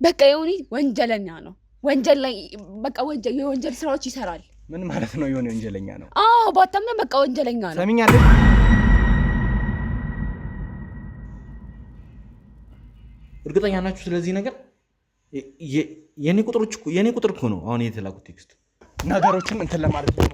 በቃ ዮኒ ወንጀለኛ ነው። ወንጀል ላይ በቃ የወንጀል ስራዎች ይሰራል። ምን ማለት ነው? ዮኒ ወንጀለኛ ነው? አዎ ባታምነው በቃ ወንጀለኛ ነው። ሰሚኛለሽ? እርግጠኛ ናችሁ ስለዚህ ነገር? የኔ ቁጥር እኮ ነው አሁን የተላኩት ቴክስት። ነገሮችን እንትን ለማለት ነው።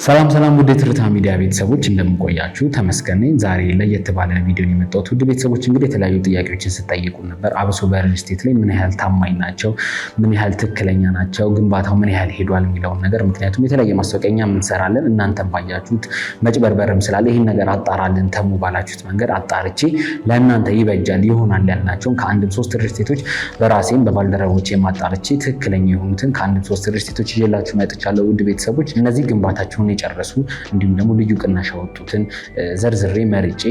ሰላም ውድ የትርታ ሚዲያ ቤተሰቦች እንደምቆያችሁ ተመስገን ነኝ። ዛሬ ለየት ባለ ቪዲዮ የመጣሁት ውድ ቤተሰቦች እንግዲህ የተለያዩ ጥያቄዎችን ስጠይቁ ነበር። አብሶ በሪል ስቴት ላይ ምን ያህል ታማኝ ናቸው፣ ምን ያህል ትክክለኛ ናቸው፣ ግንባታው ምን ያህል ሄዷል የሚለውን ነገር ምክንያቱም የተለያየ ማስታወቂያ እንሰራለን። እናንተም ባያችሁት መጭበርበርም ስላለ ይህን ነገር አጣራልን ተሙ ባላችሁት መንገድ አጣርቼ ለእናንተ ይበጃል ይሆናል ያልናቸውን ከአንድም 3 ሪል ስቴቶች በራሴም በባልደረቦቼ ማጣርቼ ትክክለኛ የሆኑትን ከአንድም 3 ሪል ስቴቶች ይዤላችሁ መጥቻለሁ። ውድ ቤተሰቦች እነዚህ ግንባታቸውን የጨረሱ እንዲሁም ደግሞ ልዩ ቅናሽ ያወጡትን ዘርዝሬ መርጬ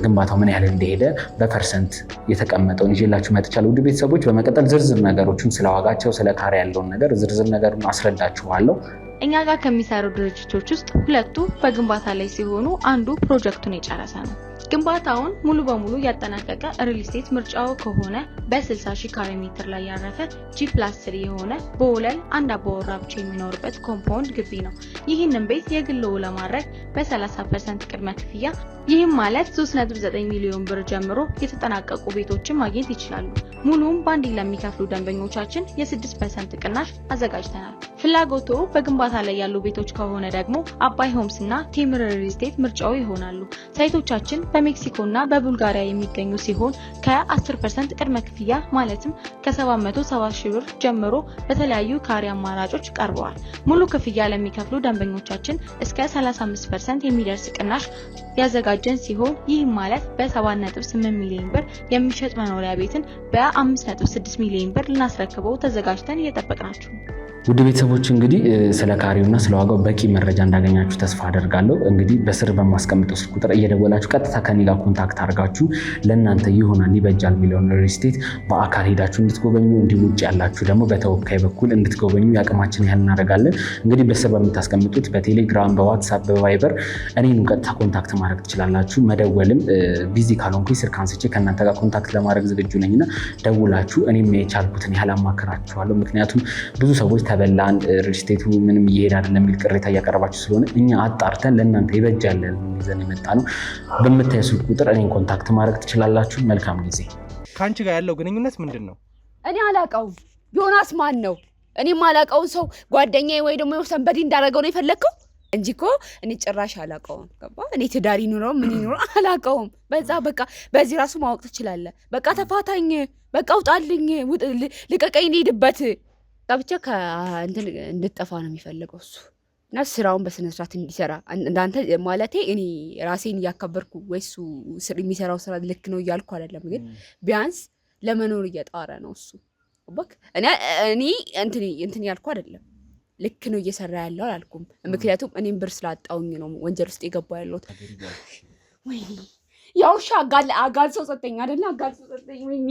ግንባታው ምን ያህል እንደሄደ በፐርሰንት የተቀመጠውን ይዤላችሁ መጥቻለሁ። ውድ ቤተሰቦች በመቀጠል ዝርዝር ነገሮችን ስለዋጋቸው ስለ ካሬ ያለውን ነገር ዝርዝር ነገሩን አስረዳችኋለሁ። እኛ ጋር ከሚሰሩ ድርጅቶች ውስጥ 2ቱ በግንባታ ላይ ሲሆኑ አንዱ ፕሮጀክቱን የጨረሰ ነው። ግንባታውን ሙሉ በሙሉ ያጠናቀቀ ሪል ስቴት ምርጫው ከሆነ በ60 ሺህ ካሬ ሜትር ላይ ያረፈ G+3 የሆነ በወለል አንድ አባወራ ብቻ የሚኖርበት ኮምፓውንድ ግቢ ነው። ይህንን ቤት የግልዎ ለማድረግ በ30% ቅድመ ክፍያ ይህም ማለት 3.9 ሚሊዮን ብር ጀምሮ የተጠናቀቁ ቤቶችን ማግኘት ይችላሉ። ሙሉም ባንዲ ለሚከፍሉ ደንበኞቻችን የ6% ቅናሽ አዘጋጅተናል። ፍላጎቶ በግንባታ ላይ ያሉ ቤቶች ከሆነ ደግሞ አባይ ሆምስ እና ቴምር ሪል ስቴት ምርጫው ይሆናሉ። ሳይቶቻችን በሜክሲኮ እና በቡልጋሪያ የሚገኙ ሲሆን ከ10% ቅድመ ክፍያ ማለትም ከ770 ሺህ ብር ጀምሮ በተለያዩ ካሬ አማራጮች ቀርበዋል። ሙሉ ክፍያ ለሚከፍሉ ደንበኞቻችን እስከ 35% የሚደርስ ቅናሽ ያዘጋጀን ሲሆን ይህም ማለት በ7.8 ሚሊዮን ብር የሚሸጥ መኖሪያ ቤትን በ5.6 ሚሊዮን ብር ልናስረክበው ተዘጋጅተን እየጠበቅናችሁ። ውድ ቤተሰቦች እንግዲህ ስለ ካሬውና ስለ ዋጋው በቂ መረጃ እንዳገኛችሁ ተስፋ አደርጋለሁ። እንግዲህ በስር በማስቀምጠው ስልክ ቁጥር እየደወላችሁ ቀጥታ ከኔ ጋር ኮንታክት አድርጋችሁ ለእናንተ ይሆናል ይበጃል የሚለውን ሪል ስቴት በአካል ሄዳችሁ እንድትጎበኙ እንዲሁም ውጭ ያላችሁ ደግሞ በተወካይ በኩል እንድትጎበኙ ያቅማችን ያህል እናደርጋለን። እንግዲህ በስር በምታስቀምጡት በቴሌግራም፣ በዋትሳፕ፣ በቫይበር እኔን ቀጥታ ኮንታክት ማድረግ ትችላላችሁ። መደወልም ቢዚ ካልሆንኩኝ ስልክ አንስቼ ከእናንተ ጋር ኮንታክት ለማድረግ ዝግጁ ነኝና ደውላችሁ እኔም የቻልኩትን ያህል አማክራችኋለሁ። ምክንያቱም ብዙ ሰዎች ተበላን ሪል ስቴቱ ምንም እየሄደ አይደለም የሚል ቅሬታ እያቀረባችሁ ስለሆነ እኛ አጣርተን ለእናንተ ይበጃል ይዘን የመጣ ነው። በምታዩ ስልክ ቁጥር እኔን ኮንታክት ማድረግ ትችላላችሁ። መልካም ጊዜ። ከአንቺ ጋር ያለው ግንኙነት ምንድን ነው? እኔ አላውቀውም። ዮናስ ማን ነው? እኔ ማላውቀውን ሰው ጓደኛዬ ወይ ደግሞ ሰንበዲ እንዳደረገው ነው የፈለግከው እንጂ እኮ እኔ ጭራሽ አላውቀውም። ገባ? እኔ ትዳር ይኑረው ምን ይኑረው አላውቀውም። በዛ በቃ በዚህ ራሱ ማወቅ ትችላለህ። በቃ ተፋታኝ፣ በቃ ውጣልኝ፣ ልቀቀኝ፣ ልሂድበት ብቻ ከእንትን እንድጠፋ ነው የሚፈልገው እሱ እና ስራውን በስነ ስርዓት እንዲሰራ እንዳንተ ማለቴ እኔ ራሴን እያከበርኩ ወይ እሱ የሚሰራው ስራ ልክ ነው እያልኩ አይደለም፣ ግን ቢያንስ ለመኖር እየጣረ ነው እሱ። እኔ እንትን ያልኩ አይደለም፣ ልክ ነው እየሰራ ያለው አላልኩም። ምክንያቱም እኔም ብር ስላጣውኝ ነው ወንጀል ውስጥ የገባ ያለሁት። ወይ ያው አጋል ሰው ሰጠኝ አይደለ? አጋል ሰው ሰጠኝ። ወይኔ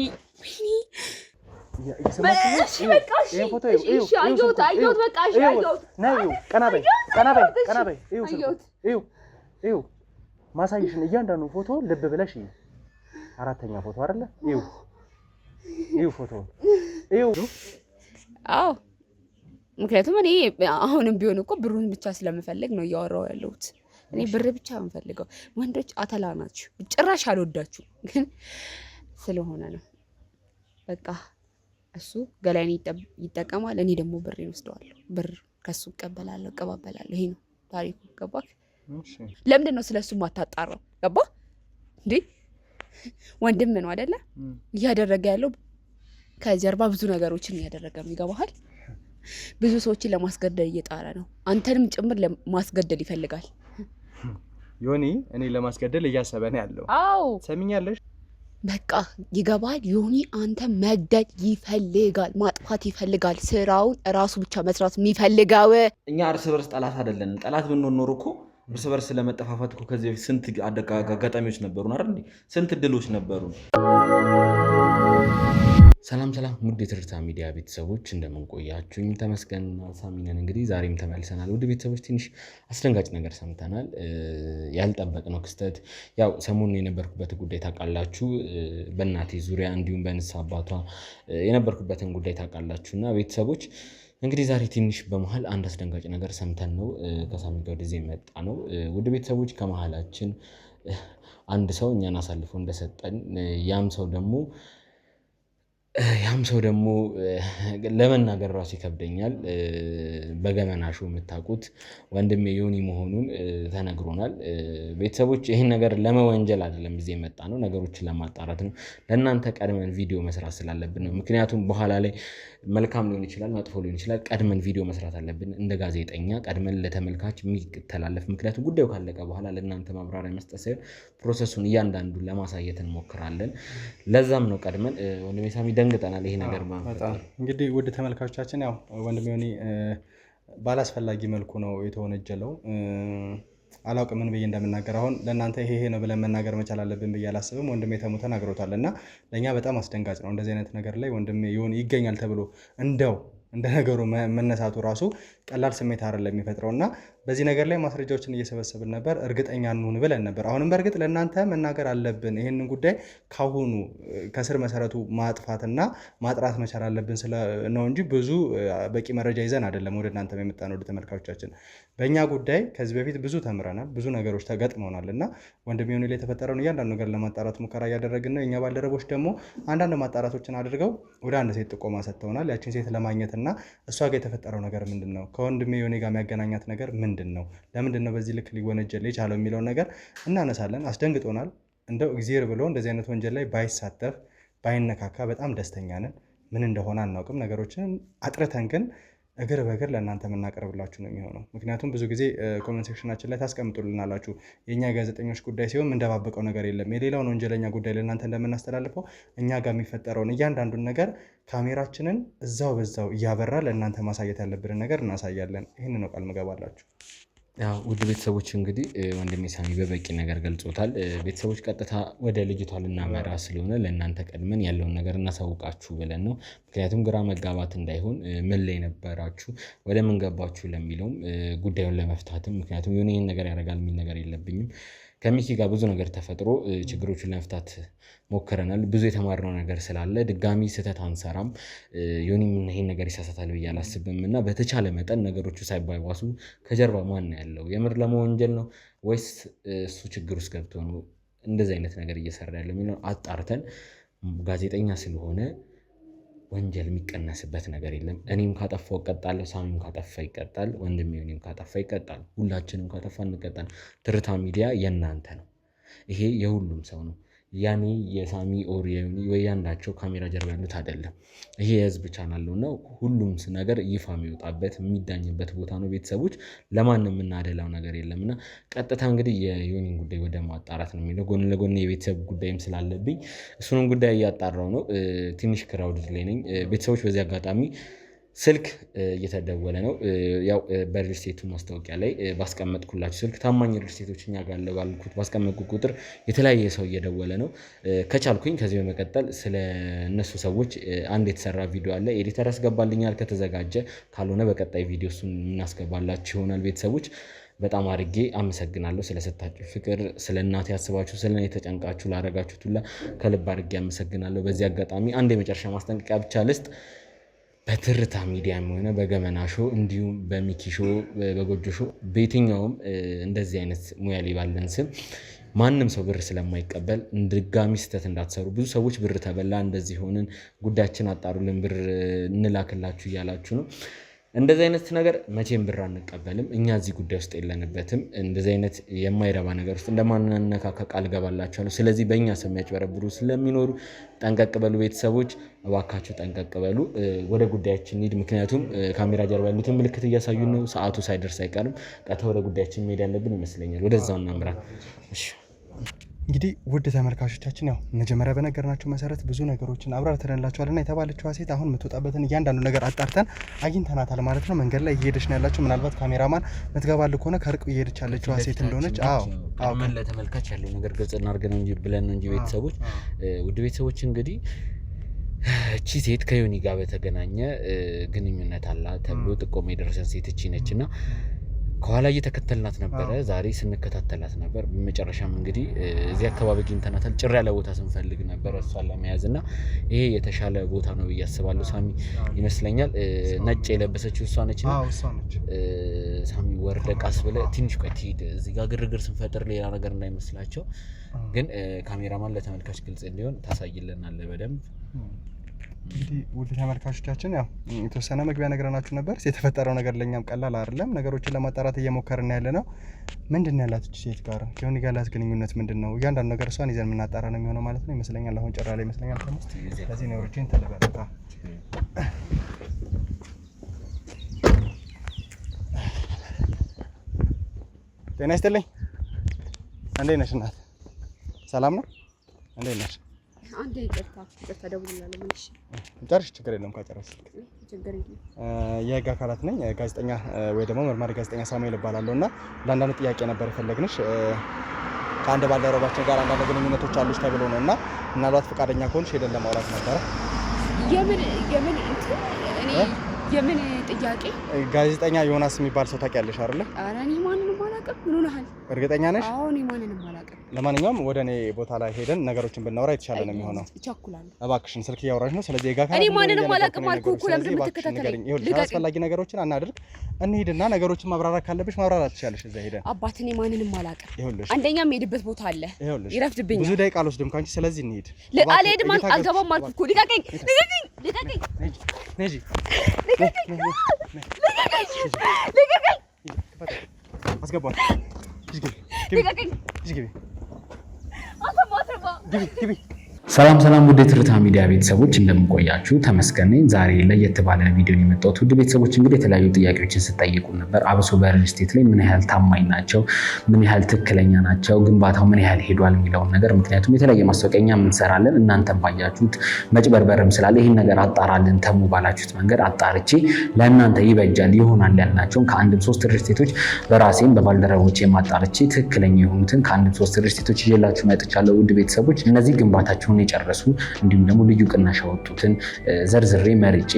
ማሳይሽን እያንዳንዱ ፎቶ ልብ ብለሽ አራተኛ ፎቶ አይደለ? ፎቶ አዎ። ምክንያቱም እኔ አሁንም ቢሆን እኮ ብሩን ብቻ ስለምፈልግ ነው እያወራው ያለሁት። እኔ ብር ብቻ የምፈልገው። ወንዶች አተላ ናችሁ፣ ጭራሽ አልወዳችሁ ግን ስለሆነ ነው በቃ እሱ ገላይን ይጠቀማል፣ እኔ ደግሞ ብር ይወስደዋለሁ። ብር ከሱ እቀበላለሁ፣ እቀባበላለሁ። ይሄ ነው ታሪኩ። ገባክ? ለምንድን ነው ስለሱ ማታጣራው? ገባ እንዴ? ወንድም ነው አይደለ? እያደረገ ያለው ከጀርባ ብዙ ነገሮችን እያደረገ ነው። ይገባሃል? ብዙ ሰዎችን ለማስገደል እየጣረ ነው። አንተንም ጭምር ለማስገደል ይፈልጋል። ዮኒ እኔ ለማስገደል እያሰበ ነው ያለው። አዎ ሰሚኛለሽ? በቃ ይገባል። ዮኒ አንተ መግደል ይፈልጋል፣ ማጥፋት ይፈልጋል። ስራውን እራሱ ብቻ መስራት የሚፈልገው። እኛ እርስ በርስ ጠላት አይደለን። ጠላት ብንሆን ኖሮ እኮ እርስ በርስ ለመጠፋፋት እኮ ከዚህ በፊት ስንት አጋጣሚዎች ነበሩን አይደል? ስንት እድሎች ነበሩን። ሰላም ውድ የትርታ ሚዲያ ቤተሰቦች እንደምን ቆያችሁኝ? ተመስገንና ሳሚ ነን። እንግዲህ ዛሬም ተመልሰናል። ውድ ቤተሰቦች ትንሽ አስደንጋጭ ነገር ሰምተናል። ያልጠበቅነው ክስተት ያው ሰሞኑን የነበርኩበት ጉዳይ ታውቃላችሁ። በእናቴ ዙሪያ እንዲሁም በንስሐ አባቷ የነበርኩበትን ጉዳይ ታውቃላችሁና ቤተሰቦች እንግዲህ ዛሬ ትንሽ በመሃል አንድ አስደንጋጭ ነገር ሰምተን ነው ከሳሚ ጋር ወደዚህ የመጣ ነው። ውድ ቤተሰቦች ከመሃላችን አንድ ሰው እኛን አሳልፎ እንደሰጠን ያም ሰው ደግሞ ለመናገር ራሱ ይከብደኛል። በገመና ሾው የምታውቁት ወንድሜ ዮኒ መሆኑን ተነግሮናል። ቤተሰቦች ይህን ነገር ለመወንጀል አይደለም እዚህ የመጣ ነው፣ ነገሮችን ለማጣራት ነው። ለእናንተ ቀድመን ቪዲዮ መስራት ስላለብን ነው። ምክንያቱም በኋላ ላይ መልካም ሊሆን ይችላል፣ መጥፎ ሊሆን ይችላል። ቀድመን ቪዲዮ መስራት አለብን እንደ ጋዜጠኛ፣ ቀድመን ለተመልካች የሚተላለፍ። ምክንያቱም ጉዳዩ ካለቀ በኋላ ለእናንተ ማብራሪያ መስጠት ሳይሆን ፕሮሰሱን እያንዳንዱን ለማሳየት እንሞክራለን። ለዛም ነው ቀድመን ወንድሜ ሳሚ ደንግጠናል። ይሄ ነገር እንግዲህ ውድ ተመልካቾቻችን ያው ወንድሜ ዮኒ ባላስፈላጊ መልኩ ነው የተወነጀለው። አላውቅም ምን ብዬ እንደምናገር። አሁን ለእናንተ ይሄ ነው ብለን መናገር መቻል አለብን ብዬ አላስብም። ወንድሜ ተሙ ተናግሮታል እና ለእኛ በጣም አስደንጋጭ ነው። እንደዚህ አይነት ነገር ላይ ወንድሜ ዮኒ ይገኛል ተብሎ እንደ ነገሩ መነሳቱ ራሱ ቀላል ስሜት አይደለም የሚፈጥረው እና በዚህ ነገር ላይ ማስረጃዎችን እየሰበሰብን ነበር። እርግጠኛ እንሁን ብለን ነበር። አሁንም በእርግጥ ለእናንተ መናገር አለብን። ይህንን ጉዳይ ካሁኑ ከስር መሰረቱ ማጥፋትና ማጥራት መቻል አለብን ነው እንጂ ብዙ በቂ መረጃ ይዘን አይደለም ወደ እናንተ የመጣ ነው። ወደ ተመልካቾቻችን በእኛ ጉዳይ ከዚህ በፊት ብዙ ተምረናል፣ ብዙ ነገሮች ተገጥመውናል እና ወንድሜ ዮኒ ላይ የተፈጠረውን እያንዳንዱ ነገር ለማጣራት ሙከራ እያደረግን ነው። የእኛ ባልደረቦች ደግሞ አንዳንድ ማጣራቶችን አድርገው ወደ አንድ ሴት ጥቆማ ሰጥተውናል። ያችን ሴት ለማግኘትና እሷ ጋር የተፈጠረው ነገር ምንድን ነው፣ ከወንድሜ ዮኒ ጋር የሚያገናኛት ነገር ምንድን ነው፣ ለምንድን ነው በዚህ ልክ ሊወነጀል የቻለው የሚለውን ነገር እናነሳለን። አስደንግጦናል። እንደው እግዚአብሔር ብሎ እንደዚህ አይነት ወንጀል ላይ ባይሳተፍ ባይነካካ በጣም ደስተኛ ነን። ምን እንደሆነ አናውቅም። ነገሮችን አጥርተን ግን እግር በእግር ለእናንተ የምናቀርብላችሁ ነው የሚሆነው። ምክንያቱም ብዙ ጊዜ ኮሜንት ሴክሽናችን ላይ ታስቀምጡልናላችሁ የእኛ ጋዜጠኞች ጉዳይ ሲሆን የምንደባበቀው ነገር የለም። የሌላውን ወንጀለኛ ጉዳይ ለእናንተ እንደምናስተላልፈው እኛ ጋር የሚፈጠረውን እያንዳንዱን ነገር ካሜራችንን እዛው በዛው እያበራ ለእናንተ ማሳየት ያለብንን ነገር እናሳያለን። ይህን ነው ቃል ምገባላችሁ። ውድ ቤተሰቦች እንግዲህ ወንድሜ ሳሚ በበቂ ነገር ገልጾታል። ቤተሰቦች ቀጥታ ወደ ልጅቷ ልናመራ ስለሆነ ለእናንተ ቀድመን ያለውን ነገር እናሳውቃችሁ ብለን ነው። ምክንያቱም ግራ መጋባት እንዳይሆን ምን ላይ ነበራችሁ፣ ወደ ምን ገባችሁ ለሚለውም ጉዳዩን ለመፍታትም ምክንያቱም ዮኒ ይህን ነገር ያደርጋል የሚል ነገር የለብኝም። ከሚኪ ጋር ብዙ ነገር ተፈጥሮ ችግሮችን ለመፍታት ሞክረናል። ብዙ የተማርነው ነገር ስላለ ድጋሚ ስህተት አንሰራም። ዮኒም ይሄን ነገር ይሳሳታል ብዬ አላስብም እና በተቻለ መጠን ነገሮቹ ሳይባባሱ ከጀርባ ማን ያለው የምር ለመወንጀል ነው ወይስ እሱ ችግር ውስጥ ገብቶ ነው እንደዚህ አይነት ነገር እየሰራ ያለው የሚለውን አጣርተን ጋዜጠኛ ስለሆነ ወንጀል የሚቀነስበት ነገር የለም። እኔም ካጠፋው እቀጣለሁ፣ ሳሚም ካጠፋ ይቀጣል፣ ወንድሜ ዮኒም ካጠፋ ይቀጣል፣ ሁላችንም ካጠፋ እንቀጣል። ትርታ ሚዲያ የእናንተ ነው። ይሄ የሁሉም ሰው ነው። ያኔ የሳሚ ኦር የዮኒ ወይ ያንዳቸው ካሜራ ጀርባ ያሉት አይደለም። ይሄ የህዝብ ቻናል ነውና ሁሉም ነገር ይፋ የሚወጣበት የሚዳኝበት ቦታ ነው። ቤተሰቦች ለማንም የምናደላው ነገር የለምና ቀጥታ እንግዲህ የዮኒን ጉዳይ ወደ ማጣራት ነው የሚለው። ጎን ለጎን የቤተሰብ ጉዳይም ስላለብኝ እሱንም ጉዳይ እያጣራው ነው። ትንሽ ክራውድድ ላይ ነኝ ቤተሰቦች። በዚህ አጋጣሚ ስልክ እየተደወለ ነው። ያው በሪል ስቴቱ ማስታወቂያ ላይ ባስቀመጥኩላችሁ ስልክ ታማኝ ሪል ስቴቶች እኛ ጋር ባልኩት ባስቀመጥኩ ቁጥር የተለያየ ሰው እየደወለ ነው። ከቻልኩኝ ከዚህ በመቀጠል ስለ እነሱ ሰዎች አንድ የተሰራ ቪዲዮ አለ፣ ኤዲተር ያስገባልኛል ከተዘጋጀ፣ ካልሆነ በቀጣይ ቪዲዮ እሱን እናስገባላችሁ ይሆናል። ቤተሰቦች በጣም አድርጌ አመሰግናለሁ ስለሰጣችሁ ፍቅር፣ ስለ እናቴ ያስባችሁ፣ ስለ እኔ ተጨንቃችሁ ላደረጋችሁት ሁላ ከልብ አድርጌ አመሰግናለሁ። በዚህ አጋጣሚ አንድ የመጨረሻ ማስጠንቀቂያ ብቻ ልስጥ። በትርታ ሚዲያም ሆነ በገመና ሾው እንዲሁም በሚኪ ሾው በጎጆ ሾው በየትኛውም እንደዚህ አይነት ሙያ ላይ ባለን ስም ማንም ሰው ብር ስለማይቀበል ድጋሚ ስህተት እንዳትሰሩ። ብዙ ሰዎች ብር ተበላ፣ እንደዚህ ሆንን፣ ጉዳያችን አጣሩልን፣ ብር እንላክላችሁ እያላችሁ ነው። እንደዚህ አይነት ነገር መቼም ብር አንቀበልም። እኛ እዚህ ጉዳይ ውስጥ የለንበትም። እንደዚህ አይነት የማይረባ ነገር ውስጥ እንደማንነካካ ቃል ገባላችኋለሁ። ስለዚህ በእኛ ስም የሚያጭበረብሩ ስለሚኖሩ ጠንቀቅ በሉ ቤተሰቦች፣ እባካችሁ ጠንቀቅ በሉ። ወደ ጉዳያችን እንሂድ። ምክንያቱም ካሜራ ጀርባ ያሉትን ምልክት እያሳዩን ነው። ሰዓቱ ሳይደርስ አይቀርም። ቀጥታ ወደ ጉዳያችን መሄድ ያለብን ይመስለኛል። ወደዛው እናምራ። እሺ እንግዲህ ውድ ተመልካቾቻችን ያው መጀመሪያ በነገርናችሁ መሰረት ብዙ ነገሮችን አብራርተንላችኋልና የተባለችዋ ሴት አሁን የምትወጣበትን እያንዳንዱ ነገር አጣርተን አግኝተናታል ማለት ነው። መንገድ ላይ እየሄደች ነው ያላችሁ። ምናልባት ካሜራማን ምትገባል ከሆነ ከርቁ እየሄደች ያለችዋ ሴት እንደሆነች ምን ለተመልካች ያለው ነገር ግልጽ እናድርገን እንጂ ብለን ነው እንጂ ቤተሰቦች፣ ውድ ቤተሰቦች እንግዲህ እቺ ሴት ከዮኒ ጋር በተገናኘ ግንኙነት አላት ተብሎ ጥቆማ የደረሰን ሴት እቺ ነችና ከኋላ እየተከተልናት ነበረ። ዛሬ ስንከታተላት ነበር። በመጨረሻም እንግዲህ እዚህ አካባቢ አግኝተናታል። ጭር ያለ ቦታ ስንፈልግ ነበር እሷን ለመያዝና ይሄ የተሻለ ቦታ ነው ብዬ አስባለሁ። ሳሚ ይመስለኛል ነጭ የለበሰችው እሷ ነችና ሳሚ ወርደ ቃስ ብለህ ትንሽ ቆይ ትሂድ። እዚህ ጋር ግርግር ስንፈጥር ሌላ ነገር እንዳይመስላቸው ግን ካሜራማን ለተመልካች ግልጽ እንዲሆን ታሳይልናለህ በደንብ። እንግዲህ ውድ ተመልካቾቻችን ያው የተወሰነ መግቢያ ነገርናችሁ ነበር። የተፈጠረው ነገር ለኛም ቀላል አይደለም። ነገሮችን ለማጣራት እየሞከርን ያለነው ምንድነው ያላት ሴት ጋር ከዮኒ ጋር ያላት ግንኙነት ምንድነው? እያንዳንዱ ነገር እሷን ይዘን የምናጣራ ነው የሚሆነው ማለት ነው ይመስለኛል። አሁን ጭራ ላይ ይመስለኛል ተመስ ስለዚህ ነው ኦሪጂን ተለበረታ ጤና ይስጥልኝ። እንዴት ነሽ እናት? ሰላም ነው? እንዴት ነሽ? አንዴ ይቅርታ ደውልልኝ ማለት ጨርሽ ችግር የለም ካጨረስሽ ችግር የለም። የህግ አካላት ነኝ ጋዜጠኛ ወይ ደግሞ መርማሪ ጋዜጠኛ ሳሙኤል እባላለሁና ለአንዳንድ ጥያቄ ነበር የፈለግንሽ። ከአንድ ባልደረባችን ጋር አንዳንድ ግንኙነቶች አሉሽ ተብሎ ነውና ምናልባት ፈቃደኛ ከሆንሽ ሄደን ለማውራት ነበረ። የምን ጥያቄ? ጋዜጠኛ ዮናስ የሚባል ሰው ታውቂያለሽ አይደል? ኧረ እኔ ማንንም አላውቅም። ምን ሆነሃል? እርግጠኛ ነሽ? አዎ እኔ ማንንም አላውቅም። ለማንኛውም ወደ እኔ ቦታ ላይ ሄደን ነገሮችን ብናወራ የተሻለ ነው የሚሆነው። እቸኩላለሁ። እባክሽን ስልክ እያወራሽ ነው። ስለዚህ የጋካ እኔ ማንንም አላውቅም አልኩህ እኮ። ለምን የምትከታተለኝ? አስፈላጊ ነገሮችን አናድርግ። እንሂድና ነገሮችን ማብራራት ካለብሽ ማብራራት ትችያለሽ። እዛ ሄደን አባት እኔ ማንንም አላውቅም። አንደኛ የምሄድበት ቦታ አለ። ይረፍድብኛል። ብዙ ደቂቃ አልወስድም ካንቺ። ስለዚህ እንሂድ። አልሄድም አልገባም አልኩህ እኮ። ልቀቀኝ። ነጂ አስገባኝ። ሰላም ውድ የትርታ ሚዲያ ቤተሰቦች እንደምቆያችሁ ተመስገን ነኝ። ዛሬ ለየት ባለ ቪዲዮ የመጣሁት ውድ ቤተሰቦች እንግዲህ የተለያዩ ጥያቄዎችን ስጠይቁ ነበር። አብሶ በሪል ስቴት ላይ ምን ያህል ታማኝ ናቸው፣ ምን ያህል ትክክለኛ ናቸው፣ ግንባታው ምን ያህል ሄዷል የሚለውን ነገር ምክንያቱም የተለያየ ማስታወቂያ እንሰራለን። እናንተም ባያችሁት መጭበርበርም ስላለ ይህን ነገር አጣራልን ተሙ ባላችሁት መንገድ አጣርቼ ለእናንተ ይበጃል ይሆናል ያልናቸውን ከአንድም 3 ሪል ስቴቶች በራሴም በባልደረቦቼ ማጣርቼ ትክክለኛ የሆኑትን ከአንድም 3 ሪል ስቴቶች ይዤላችሁ መጥቻለሁ። ውድ ቤተሰቦች እነዚህ ግንባታቸውን የጨረሱ እንዲሁም ደግሞ ልዩ ቅናሽ ያወጡትን ዘርዝሬ መርጬ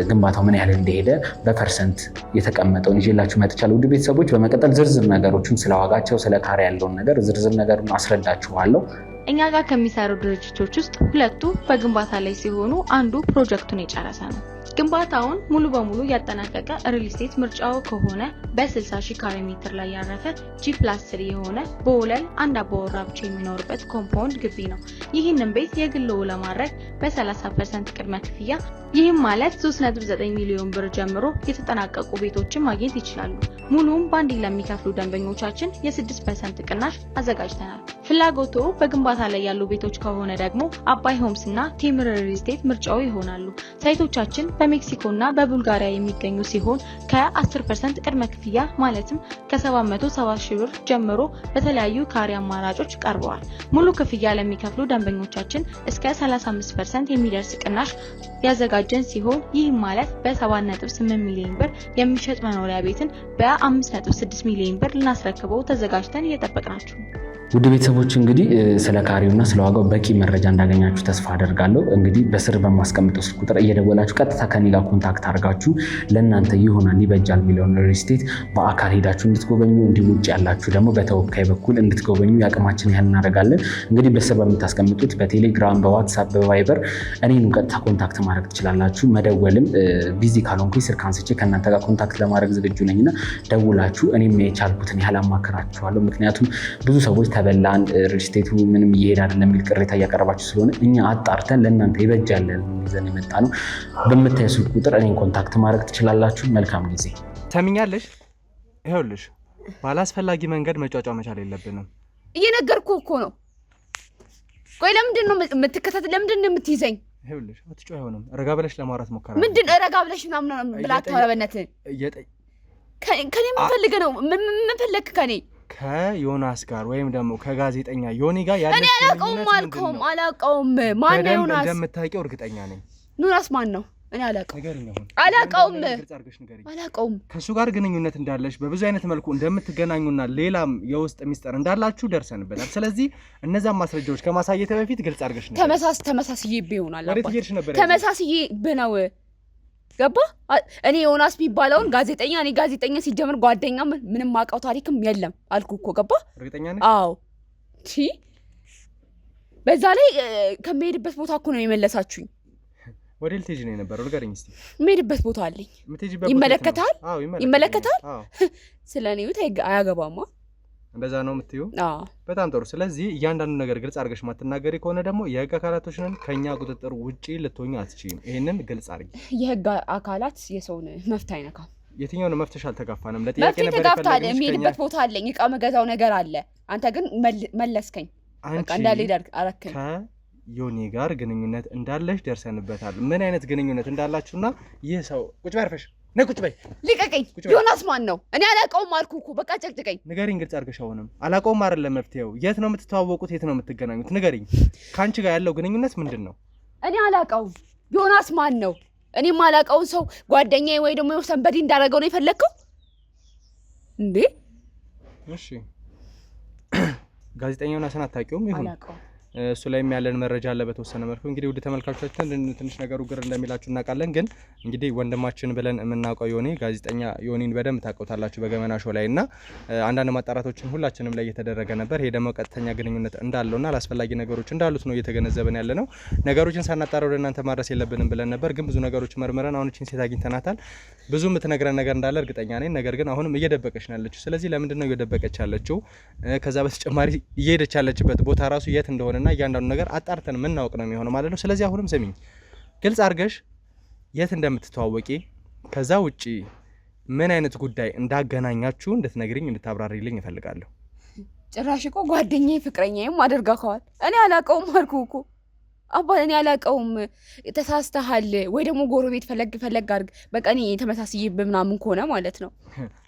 ግንባታው ምን ያህል እንደሄደ በፐርሰንት የተቀመጠውን ይዤላችሁ መጥቻለሁ። ውድ ቤተሰቦች በመቀጠል ዝርዝር ነገሮችን ስለዋጋቸው ስለ ካሬ ያለውን ነገር ዝርዝር ነገሩን አስረዳችኋለሁ። እኛ ጋር ከሚሰሩ ድርጅቶች ውስጥ 2ቱ በግንባታ ላይ ሲሆኑ አንዱ ፕሮጀክቱን የጨረሰ ነው። ግንባታውን ሙሉ በሙሉ ያጠናቀቀ ሪል ስቴት ምርጫው ከሆነ በ60 ሺህ ካሬ ሜትር ላይ ያረፈ G+3 የሆነ በወለል አንድ አባወራ ብቻ የሚኖርበት ኮምፓውንድ ግቢ ነው። ይህንን ቤት የግልዎ ለማድረግ በ30% ቅድመ ክፍያ ይህም ማለት 3.9 ሚሊዮን ብር ጀምሮ የተጠናቀቁ ቤቶችን ማግኘት ይችላሉ። ሙሉም ባንዲ ለሚከፍሉ ደንበኞቻችን የ6% ቅናሽ አዘጋጅተናል። ፍላጎቶ በግንባታ ላይ ያሉ ቤቶች ከሆነ ደግሞ አባይ ሆምስ እና ቴምር ሪል ስቴት ምርጫው ይሆናሉ። ሳይቶቻችን በሜክሲኮ እና በቡልጋሪያ የሚገኙ ሲሆን ከ10% ቅድመ ክፍያ ማለትም ከ770 ሺህ ብር ጀምሮ በተለያዩ ካሬ አማራጮች ቀርበዋል። ሙሉ ክፍያ ለሚከፍሉ ደንበኞቻችን እስከ 35% የሚደርስ ቅናሽ ያዘጋጀን ሲሆን ይህ ማለት በ7.8 ሚሊዮን ብር የሚሸጥ መኖሪያ ቤትን በ5.6 ሚሊዮን ብር ልናስረክበው ተዘጋጅተን እየጠበቅናችሁ። ውድ ቤተሰቦች እንግዲህ ስለ ካሬውና ስለ ዋጋው በቂ መረጃ እንዳገኛችሁ ተስፋ አደርጋለሁ። እንግዲህ በስር በማስቀምጠው ስልክ ቁጥር እየደወላችሁ ቀጥታ ከኔ ጋር ኮንታክት አድርጋችሁ ለእናንተ ይሆናል ይበጃል የሚለውን ሪል ስቴት በአካል ሄዳችሁ እንድትጎበኙ እንዲሁም ውጭ ያላችሁ ደግሞ በተወካይ በኩል እንድትጎበኙ ያቅማችን ያህል እናደርጋለን። እንግዲህ በስር በምታስቀምጡት በቴሌግራም፣ በዋትሳፕ፣ በቫይበር እኔኑ ቀጥታ ኮንታክት ማድረግ ትችላላችሁ። መደወልም ቢዚ ካልሆንኩኝ ስልክ አንስቼ ከእናንተ ጋር ኮንታክት ለማድረግ ዝግጁ ነኝና ደውላችሁ እኔም የቻልኩትን ያህል አማከራችኋለሁ። ምክንያቱም ብዙ ሰዎች ተበላን ሪል ስቴቱ ምንም እየሄድ አይደለም የሚል ቅሬታ እያቀረባችሁ ስለሆነ እኛ አጣርተን ለእናንተ ይበጃል ይዘን የመጣ ነው። በምታዩት ቁጥር እኔን ኮንታክት ማድረግ ትችላላችሁ። መልካም ጊዜ። ሰሚኛለሽ? ይኸውልሽ ባላስፈላጊ መንገድ መጫጫ መቻል የለብንም። እየነገርኩህ እኮ ነው። ቆይ ለምንድን ነው የምትከታተል? ለምንድን ነው የምትይዘኝ? ይኸውልሽ አትጮህ። አይሆንም። ረጋ ብለሽ ለማውራት ሞከራ። ምንድን ረጋ ብለሽ ምናምን ብላ ተወረበነትን ከኔ ምን ፈልገህ ነው? ምን ፈለግህ ከኔ? ከዮናስ ጋር ወይም ደግሞ ከጋዜጠኛ ዮኒ ጋር ያለሽ እኔ አላውቀውም። ማን ነው ዮናስ? እንደምታውቂው እርግጠኛ ነኝ። ዮናስ ማን ነው? እኔ አላውቀውም ንገሪኝ አሁን አላውቀውም ግልጽ አድርገሽ ንገሪኝ አላውቀውም ከሱ ጋር ግንኙነት እንዳለሽ በብዙ አይነት መልኩ እንደምትገናኙና ሌላም የውስጥ ሚስጥር እንዳላችሁ ደርሰንበታል ስለዚህ እነዛን ማስረጃዎች ከማሳየት በፊት ግልጽ አድርገሽ ንገሪኝ ተመሳስዬ ይሆናል ተመሳስዬ ነው ገባ እኔ ዮናስ ቢባለውን ጋዜጠኛ እኔ ጋዜጠኛ ሲጀምር ጓደኛ ምንም ማውቀው ታሪክም የለም አልኩ እኮ ገባ እርግጠኛ ነኝ አዎ በዛ ላይ ከመሄድበት ቦታ እኮ ነው የመለሳችሁኝ ወደ ልትሄጂ ነው የነበረው ንገሪኝ እስቲ መሄድበት ቦታ አለኝ ይመለከታል ይመለከታል ስለኔ አያገባማ እንደዛ ነው የምትዩ በጣም ጥሩ ስለዚህ እያንዳንዱ ነገር ግልጽ አድርገሽ ማትናገሪ ከሆነ ደግሞ የህግ አካላቶች ነን ከኛ ቁጥጥር ውጪ ልትሆኚ አትችይም ይሄንን ግልጽ አድርጊ የህግ አካላት የሰውን መፍት አይነካም የትኛው ነው መፍትሽ አልተጋፋንም ለጥያቄ ነበር ተጋፍታለ የሚሄድበት ቦታ አለኝ እቃ መገዛው ነገር አለ አንተ ግን መለስከኝ በቃ እንዳልሄድ አረከኝ ዮኒ ጋር ግንኙነት እንዳለሽ ደርሰንበታል ምን አይነት ግንኙነት እንዳላችሁና ይህ ሰው ቁጭ በይ አርፈሽ ነይ ቁጭ በይ ልቀቀኝ ዮናስ ማን ነው እኔ አላውቀውም አልኩህ እኮ በቃ ጨቅጭቀኝ ንገሪኝ ግልጽ አድርገሽ አሁንም አላውቀውም አይደለም መፍትሄው የት ነው የምትተዋወቁት የት ነው የምትገናኙት ንገሪኝ ካንቺ ጋር ያለው ግንኙነት ምንድነው እኔ አላውቀውም ዮናስ ማን ነው እኔ ማላውቀው ሰው ጓደኛዬ ወይ ደግሞ ሰንበዲ እንዳደረገው ነው የፈለከው እንዴ እሺ ጋዜጠኛውን አታውቂውም ይሁን እሱ ላይም ያለን መረጃ አለ በተወሰነ መልኩ እንግዲህ ወደ ተመልካቾቻችን ትንሽ ነገሩ ግር እንደሚላችሁ እናውቃለን ግን እንግዲህ ወንድማችን ብለን የምናውቀው ዮኒ ጋዜጠኛ ዮኒን በደንብ ታውቁታላችሁ በገመና ሾው ላይና አንዳንድ ማጣራቶችን ሁላችንም ላይ እየተደረገ ነበር ይሄ ደግሞ ቀጥተኛ ግንኙነት እንዳለውና አላስፈላጊ ነገሮች እንዳሉት ነው እየተገነዘበን ያለ ነው ነገሮችን ሳናጣራ ወደ እናንተ ማድረስ የለብንም ብለን ነበር ግን ብዙ ነገሮች መርመረን አሁን እቺን ሴት አግኝተናታል ብዙ የምትነግረን ነገር እንዳለ እርግጠኛ ነኝ ነገር ግን አሁንም እየደበቀች ነው ያለችው ስለዚህ ለምንድን ነው እየደበቀች ያለችው ከዛ በተጨማሪ እየሄደች ያለችበት ቦታ ራሱ የት እንደሆነና እያንዳንዱ ነገር አጣርተን ምናውቅ ነው የሚሆነው ማለት ነው ስለዚህ አሁንም ስሚኝ ግልጽ አድርገሽ የት እንደምትተዋወቂ ከዛ ውጪ ምን አይነት ጉዳይ እንዳገናኛችሁ እንድትነግሪኝ እንድታብራሪልኝ እፈልጋለሁ ጭራሽ እኮ ጓደኛዬ ፍቅረኛዬም አድርጋከዋል እኔ አላውቀውም አልኩህ እኮ አባ እኔ አላውቀውም ተሳስተሃል ወይ ደግሞ ጎረቤት ፈለግ አድርግ በቃ እኔ ተመሳስዬ በምናምን ከሆነ ማለት ነው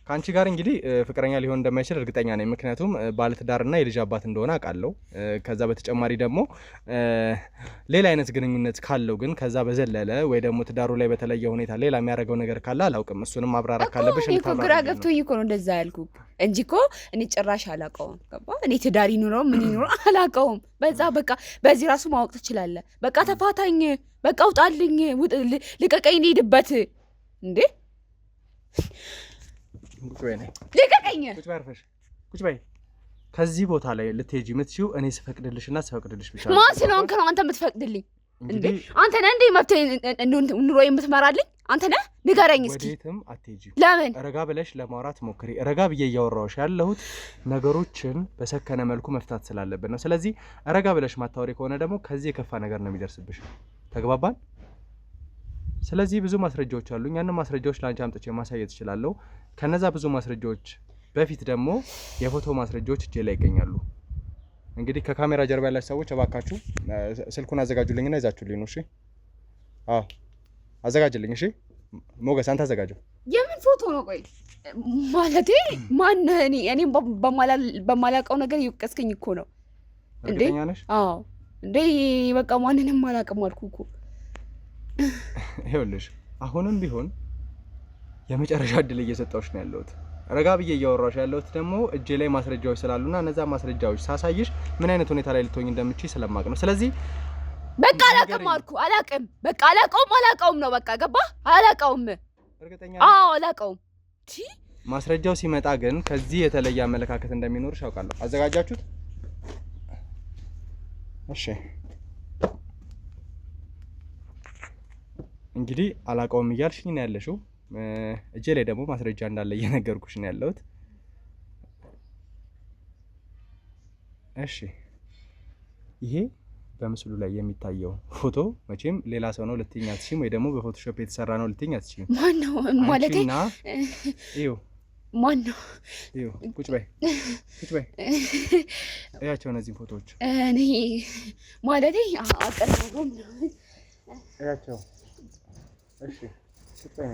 ካንቺ ጋር እንግዲህ ፍቅረኛ ሊሆን እንደማይችል እርግጠኛ ነኝ ምክንያቱም ባለትዳርና የልጅ አባት እንደሆነ አውቃለሁ ከዛ በተጨማሪ ደግሞ ሌላ አይነት ግንኙነት ካለው ግን ከዛ በዘለለ ወይ ደግሞ ትዳሩ ላይ በተለየ ሁኔታ ሌላ የሚያደርገው ነገር ካለ አላውቅም እሱንም ማብራራት ካለብሽ እንታብራራ ግራ ገብቶኝ እኮ ነው እንደዛ ያልኩህ እንጂ እኮ እኔ ጭራሽ አላውቀውም ገባ እኔ ትዳር ይኑረው ምን ይኑረው አላውቀውም በዛ በቃ በዚህ ራሱ ማወቅ ትችላለህ በቃ ተፋታኝ በቃ ውጣልኝ ልቀቀኝ ልሂድበት እንዴ ቁጭ በይ ነይ ልቀቀኝ ቁጭ በይ አርፈሽ ቁጭ በይ ከዚህ ቦታ ላይ ልትሄጂ የምትችይው እኔ ስፈቅድልሽና ስፈቅድልሽ ብቻ ነው ማን ስለሆንክ ነው አንተ የምትፈቅድልኝ እንዴ አንተ ነህ እንዴ መብቴ ኑሮ የምትመራልኝ አንተ ነህ ንገረኝ እስኪ ወዴትም አትሄጂም ለምን ረጋ ብለሽ ለማውራት ሞክሪ ረጋ ብዬ እያወራሁሽ ያለሁት ነገሮችን በሰከነ መልኩ መፍታት ስላለብን ነው ስለዚህ ረጋ ብለሽ ማታወሪ ከሆነ ደግሞ ከዚህ የከፋ ነገር ነው የሚደርስብሽ ተግባባን ስለዚህ ብዙ ማስረጃዎች አሉኝ ያንን ማስረጃዎች ላንቺ አምጥቼ ማሳየት እችላለሁ ከነዛ ብዙ ማስረጃዎች በፊት ደግሞ የፎቶ ማስረጃዎች እጄ ላይ ይገኛሉ እንግዲህ ከካሜራ ጀርባ ያላችሁ ሰዎች እባካችሁ ስልኩን አዘጋጁልኝና ይዛችሁልኝ ነው እሺ አዎ አዘጋጅልኝ እሺ ሞገስ አንተ አዘጋጀው የምን ፎቶ ነው ቆይ ማለቴ ማን እኔ በማላውቀው ነገር ይወቀስከኝ እኮ ነው እንዴ አዎ እንዴ በቃ ማንንም አላውቅም አልኩ እኮ ይኸውልሽ አሁንም ቢሆን የመጨረሻ እድል እየሰጠሁሽ ነው ያለሁት ረጋ ብዬ እያወራሁሽ ያለሁት ደግሞ እጄ ላይ ማስረጃዎች ስላሉና እነዛ ማስረጃዎች ሳሳይሽ ምን አይነት ሁኔታ ላይ ልትሆኝ እንደምትችይ ስለማቅ ነው ስለዚህ በቃ አላውቅም አልኩ አላውቅም በቃ አላውቀውም ነው በቃ ገባ አላውቀውም እርግጠኛ አዎ አላውቀውም ማስረጃው ሲመጣ ግን ከዚህ የተለየ አመለካከት እንደሚኖርሽ አውቃለሁ አዘጋጃችሁት እሺ እንግዲህ አላውቀውም እያልሽኝ ነው ያለሽው እጄ ላይ ደግሞ ማስረጃ እንዳለ እየነገርኩሽ ነው ያለሁት እሺ ይሄ በምስሉ ላይ የሚታየው ፎቶ መቼም ሌላ ሰው ነው ልትይኝ አትችይም ወይ ደግሞ በፎቶሾፕ የተሰራ ነው ልትይኝ አትችይም ማን ነው ማለቴ እዩ ማን ነው እዩ ቁጭ በይ እያቸው እነዚህ ፎቶዎች እኔ ማለቴ አቀናውም ነው እያቸው እሺ ቁጭ በይ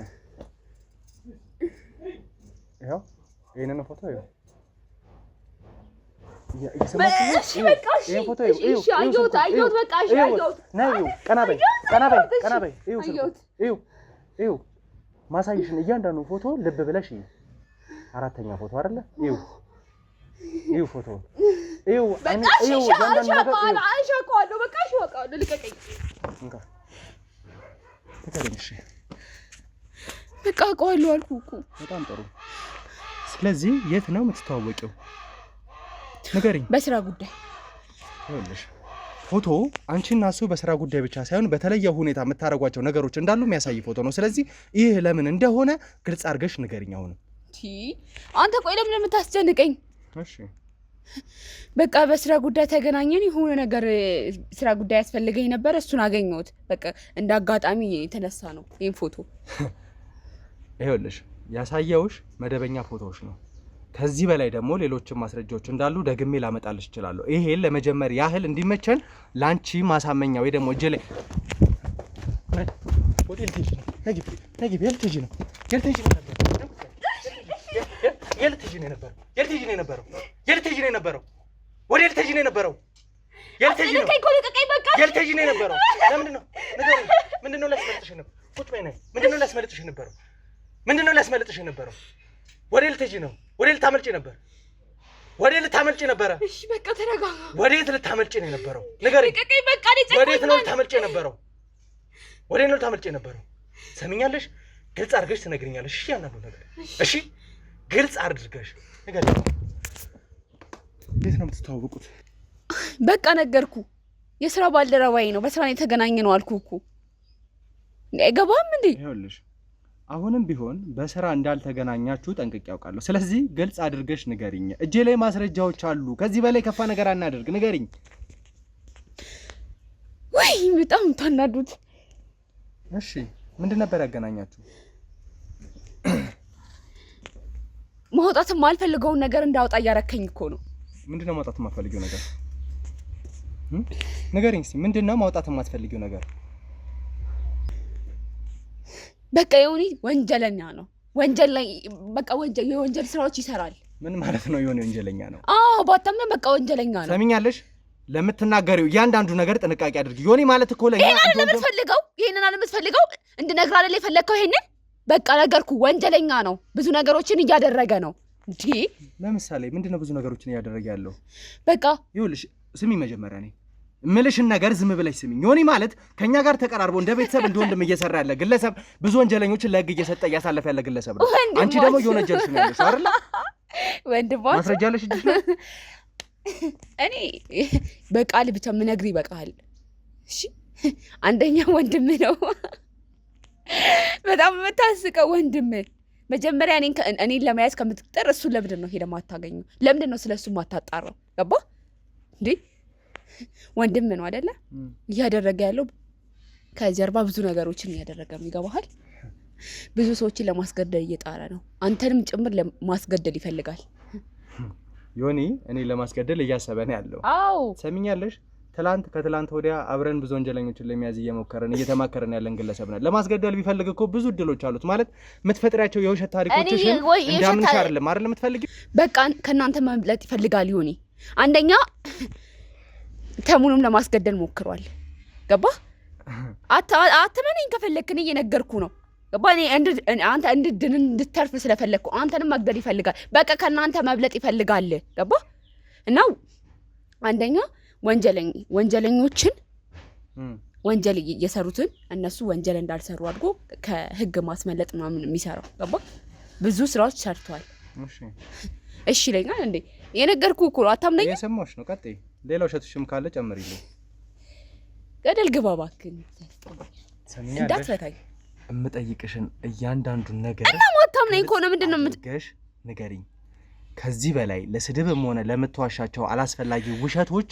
ይኸው ይሄንን ፎቶ እሺ በቃ እሺ እሺ አየሁት በቃ እሺ አየሁት ነይ ቀና በይ እዩ ማሳይሽን እያንዳንዱ ፎቶ ልብ ብለሽ አራተኛ ፎቶ አይደለ እዩ ፎቶ እዩ እያንዳንዱ ነገር አሻቀዋለሁ በቃ አሻቀዋለሁ ልቀቀኝ እንካ ተከለሽ በቃ አውቀዋለሁ አልኩህ እኮ በጣም ጥሩ ስለዚህ የት ነው የምትተዋወቂው ንገሪኝ በስራ ጉዳይ ይኸውልሽ ፎቶ አንቺና እሱ በስራ ጉዳይ ብቻ ሳይሆን በተለየ ሁኔታ የምታረጓቸው ነገሮች እንዳሉ የሚያሳይ ፎቶ ነው ስለዚህ ይህ ለምን እንደሆነ ግልጽ አድርገሽ ንገሪኝ አሁን አንተ ቆይ ለምን የምታስጨንቀኝ እሺ በቃ በስራ ጉዳይ ተገናኘን የሆነ ነገር ስራ ጉዳይ ያስፈልገኝ ነበር እሱን አገኘሁት በቃ እንዳጋጣሚ የተነሳ ነው ይሄን ፎቶ ይኸውልሽ ያሳየውሽ መደበኛ ፎቶዎች ነው ከዚህ በላይ ደግሞ ሌሎችም ማስረጃዎች እንዳሉ ደግሜ ላመጣልሽ እችላለሁ ይሄን ለመጀመር ያህል እንዲመቸን ላንቺ ማሳመኛ ወይ ደግሞ እጄ ላይ ሆቴል ትጂ ነጊ የልትጂ ነው ምንድነው ላስመልጥሽ ነበር ወዴት ልትጂ ነው ወዴት ልታመልጪ ነበር እሺ በቃ ተረጋጋ ወዴት ልታመልጪ ነው የነበረው ንገሪኝ ልቀቀኝ በቃ ወዴት ነው ልታመልጪ የነበረው ሰሚኛለሽ ግልጽ አድርገሽ ትነግሪኛለሽ እሺ ያናዱ ነገር እሺ ግልጽ አድርገሽ ንገሪኝ የት ነው የምትተዋወቁት በቃ ነገርኩ የስራ ባልደረባዬ ነው በስራ ነው የተገናኘነው አልኩህ እኮ አይገባም እንዴ ይኸውልሽ አሁንም ቢሆን በስራ እንዳልተገናኛችሁ ጠንቅቄ ያውቃለሁ ስለዚህ ግልጽ አድርገሽ ንገሪኝ እጄ ላይ ማስረጃዎች አሉ ከዚህ በላይ ከፋ ነገር አናደርግ ንገሪኝ ወይ በጣም ታናዱት እሺ ምንድን ነበር ያገናኛችሁ ማውጣት የማልፈልገውን ነገር እንዳወጣ እያረከኝ እኮ ነው ምንድነው ማውጣት የማትፈልጊው ነገር ንገሪኝ እስኪ ምንድነው ማውጣት የማትፈልጊው ነገር በቃ የሆነ ወንጀለኛ ነው ወንጀል ላይ በቃ የወንጀል ስራዎች ይሰራል ምን ማለት ነው የሆነ ወንጀለኛ ነው ባታምነው በቃ ወንጀለኛ ነው ሰሚኛለሽ ለምትናገሪው እያንዳንዱ ነገር ጥንቃቄ አድርጊ ዮኒ ማለት እኮ ለኛ ይሄንን አለምትፈልገው እንድነግር አይደል የፈለከው ይሄንን በቃ ነገርኩ ወንጀለኛ ነው ብዙ ነገሮችን እያደረገ ነው እንዴ ለምሳሌ ምንድነው ብዙ ነገሮችን እያደረገ ያለው በቃ ይኸውልሽ ስሚ መጀመሪያ ነኝ ምልሽን ነገር ዝም ብለሽ ስሚኝ ዮኒ ማለት ከኛ ጋር ተቀራርቦ እንደ ቤተሰብ እንደወንድም እየሰራ ያለ ግለሰብ ብዙ ወንጀለኞችን ለህግ እየሰጠ እያሳለፈ ያለ ግለሰብ ነው አንቺ ደግሞ የወንጀልሽ ነው ያለሽ አይደል ወንድሞች ማስረጃለሽ እጅሽ ነው እኔ በቃል ብቻ ምነግር ይበቃል እሺ አንደኛ ወንድም ነው በጣም የምታስቀው ወንድም መጀመሪያ እኔን ለመያዝ ከምትጥር እሱን ለምንድን ነው ሄደህ ማታገኘው ለምንድን ነው ስለሱ ማታጣራው ገባ እንዴ ወንድም ነው አይደለ እያደረገ ያለው ከጀርባ ብዙ ነገሮችን እያደረገ ይገባሃል ብዙ ሰዎችን ለማስገደል እየጣረ ነው አንተንም ጭምር ለማስገደል ይፈልጋል ዮኒ እኔ ለማስገደል እያሰበ ነው ያለው አዎ ሰሚኛለሽ ከትላንት ወዲያ አብረን ብዙ ወንጀለኞችን ለሚያዝ እየተማከረን ያለን ግለሰብ ነን ለማስገደል ቢፈልግ እኮ ብዙ እድሎች አሉት ማለት የምትፈጥሪያቸው የውሸት ታሪኮችሽን እንዳምንሽ አይደለም የምትፈልጊው በቃ ከእናንተ መምለጥ ይፈልጋል ዮኒ አንደኛ ተሙንም ለማስገደል ሞክሯል ገባ አትመነኝ ከፈለክኝ እየነገርኩ ነው ገባ አንተ እንድትተርፍ ስለፈለኩ አንተንም መግደል ይፈልጋል በቃ ከእናንተ መብለጥ ይፈልጋል ገባ እና አንደኛ ወንጀለኞችን ወንጀል እየሰሩትን እነሱ ወንጀል እንዳልሰሩ አድርጎ ከህግ ማስመለጥ ምናምን የሚሰራው ገባ ብዙ ስራዎች ሰርቷል እሺ ለኛል እንዴ የነገርኩ እኮ አታምነኝ የሰማሽ ነው ቀጥይ ሌላው ሸትሽም ካለ ጨምሪልኝ ገደል ግባ እባክህ እንዳትረታኝ እምጠይቅሽን እያንዳንዱን ነገር እና ማታምነኝ ከሆነ ምንድነው የምትገሽ ንገሪኝ ከዚህ በላይ ለስድብም ሆነ ለምትዋሻቸው አላስፈላጊ ውሸቶች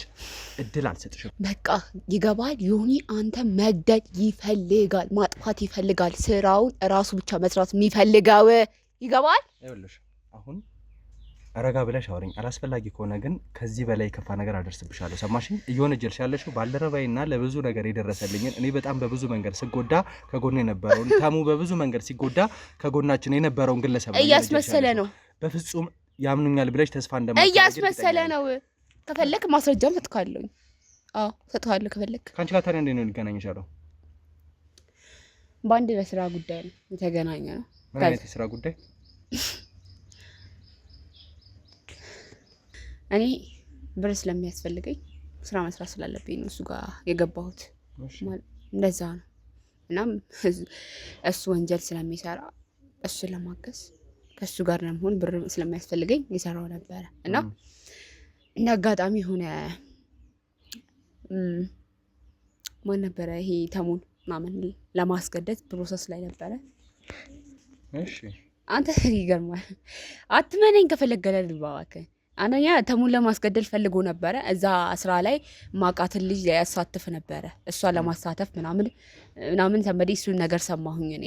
እድል አልሰጥሽም በቃ ይገባል ዮኒ አንተ መግደል ይፈልጋል ማጥፋት ይፈልጋል ስራውን ራሱ ብቻ መስራት የሚፈልጋው ይገባል ይኸውልሽ አሁን አረጋ ብለሽ አውሪኝ አላስፈላጊ ከሆነ ግን ከዚህ በላይ ከፋ ነገር አደርስብሻለሁ ሰማሽኝ እየወነጀልሽ ያለሽው ባልደረባይና ለብዙ ነገር የደረሰልኝን እኔ በጣም በብዙ መንገድ ስጎዳ ከጎኔ የነበረውን ተሙ በብዙ መንገድ ሲጎዳ ከጎናችን የነበረውን ግለሰብ እያስመሰለ ነው በፍጹም ያምኑኛል ብለሽ ተስፋ እንደማታደርጊ እያስመሰለ ነው ከፈለክ ማስረጃም ሰጥካለሁ። አዎ ሰጥካለሁ ከፈለክ። ካንቺ ጋር ታዲያ እንዴት ነው ሊገናኝ ይችላል? በአንድ በስራ ጉዳይ ነው የተገናኘ ነው። ምን አይነት የስራ ጉዳይ? እኔ ብር ስለሚያስፈልገኝ ስራ መስራት ስላለብኝ ነው እሱ ጋር የገባሁት። እንደዛ ነው። እናም እሱ ወንጀል ስለሚሰራ እሱ ለማገዝ ከሱ ጋር ለመሆን ብር ስለሚያስፈልገኝ ይሰራው ነበረ እና እንደ አጋጣሚ ሆነ ማን ነበረ ይሄ ተሙን ማመን ለማስገደድ ፕሮሰስ ላይ ነበረ። እሺ አንተ ይገርማል። አትመነኝ ከፈለገለ ልባዋከ አንደኛ ተሙን ለማስገደል ፈልጎ ነበረ። እዛ ስራ ላይ ማቃትን ልጅ ያሳትፍ ነበረ። እሷን ለማሳተፍ ምናምን ሰንበዴ እሱን ነገር ሰማሁኝ እኔ።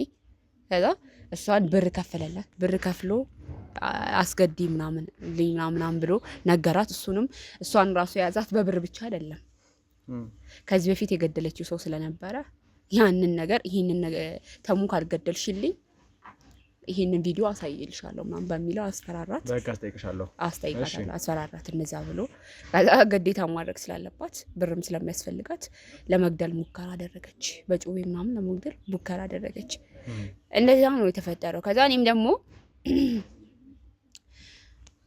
ከዛ እሷን ብር ከፈለላት። ብር ከፍሎ አስገዲ ምናምን ብሎ ነገራት። እሷን ራሱ የያዛት በብር ብቻ አይደለም። ከዚህ በፊት የገደለችው ሰው ስለነበረ ያንን ነገር ይሄንን ተሙ ካልገደልሽልኝ ይሄንን ቪዲዮ አሳይልሻለሁ ምናምን በሚለው አስፈራራት። በቃ አስጠይቃታለሁ አስፈራራት። እንደዛ ብሎ ግዴታ ማድረግ ስላለባት ብርም ስለሚያስፈልጋት ለመግደል ሙከራ አደረገች። በጩቤ ምናምን ለመግደል ሙከራ አደረገች። እንደዛ ነው የተፈጠረው። ከዛ እኔም ደግሞ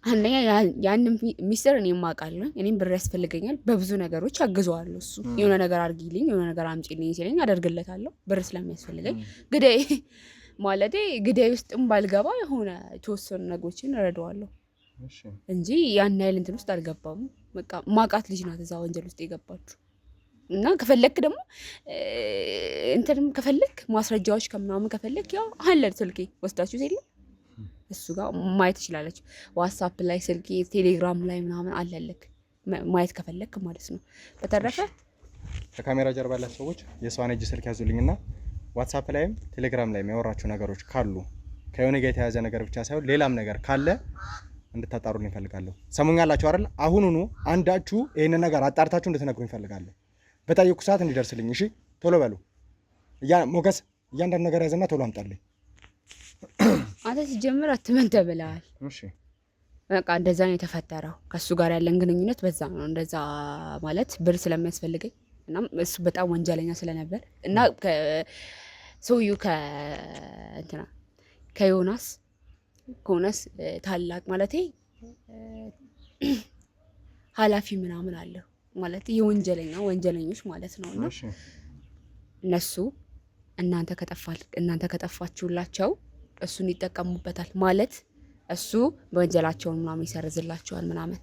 አንደኛ ያንን ሚስጥር እኔም አውቃለሁ። እኔም ብር ያስፈልገኛል። በብዙ ነገሮች አግዘዋለሁ። እሱ የሆነ ነገር አድርጊልኝ፣ የሆነ ነገር አምጪልኝ ሲለኝ አደርግለታለሁ። ብር ስለሚያስፈልገኝ ግዳይ ውስጥም ባልገባ የሆነ የተወሰኑ ነገሮችን እረዳዋለሁ እንጂ ያን ያህል እንትን ውስጥ አልገባም። በቃ ማቃት ልጅ ናት እዛ ወንጀል ውስጥ የገባችሁ እና ከፈለክ ደግሞ እንትንም ከፈለክ ማስረጃዎች ከምናምን ከፈለክ ያው አለ ስልኬ ወስዳችሁ ሲል እሱ ጋር ማየት ትችላለች። ዋትስአፕ ላይ ስልኬ፣ ቴሌግራም ላይ ምናምን አለልክ ማየት ከፈለክ ማለት ነው። በተረፈ ከካሜራ ጀርባ ያላችሁ ሰዎች የሷን እጅ ስልክ ያዙልኝና ዋትስአፕ ላይም ቴሌግራም ላይም ያወራችሁ ነገሮች ካሉ ከዮኒ ጋር የተያዘ ነገር ብቻ ሳይሆን ሌላም ነገር ካለ እንድታጣሩልኝ እፈልጋለሁ። ሰሙኛላችሁ አይደል? አሁኑኑ አንዳችሁ ይሄን ነገር አጣርታችሁ እንድትነግሩኝ እፈልጋለሁ። በጠየቁ ሰዓት እንዲደርስልኝ። እሺ ቶሎ በሉ። ሞገስ እያንዳንዱ ነገር ያዘና ቶሎ አምጣልኝ። አንተ ሲጀምር አትመን ተብለሃል። እሺ በቃ እንደዛ ነው የተፈጠረው። ከሱ ጋር ያለን ግንኙነት በዛ ነው። እንደዛ ማለት ብር ስለሚያስፈልገኝ እና እሱ በጣም ወንጀለኛ ስለነበር እና ሰውዬው ከዮናስ ታላቅ ማለቴ ኃላፊ ምናምን አለው ማለት ወንጀለኞች ማለት ነው። እና እነሱ እናንተ ከጠፋችሁላቸው እሱን ይጠቀሙበታል ማለት እሱ በወንጀላቸውን ምናምን ይሰርዝላቸዋል ምናምን።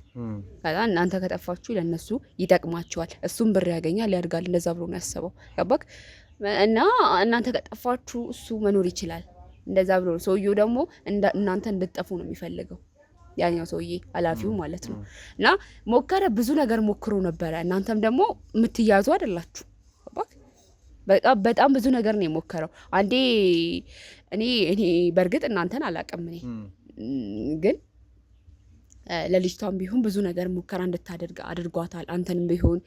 ከዛ እናንተ ከጠፋችሁ ለነሱ ይጠቅማቸዋል፣ እሱም ብር ያገኛል፣ ያድጋል። እንደዛ ብሎ ነው ያሰበው። ገባክ? እና እናንተ ከጠፋችሁ እሱ መኖር ይችላል። እንደዛ ብሎ ሰውዬው ደግሞ እናንተ እንድትጠፉ ነው የሚፈልገው፣ ያኛው ሰውዬ ኃላፊው ማለት ነው። እና ብዙ ነገር ሞክሮ ነበረ። እናንተም ደግሞ የምትያዙ አይደላችሁ። ገባክ? በጣም ብዙ ነገር ነው የሞከረው። አንዴ እኔ በእርግጥ እናንተን አላውቅም እኔ ግን ለልጅቷም ቢሆን ብዙ ነገር ሙከራ እንድታደርግ አድርጓታል። አንተንም ቢሆን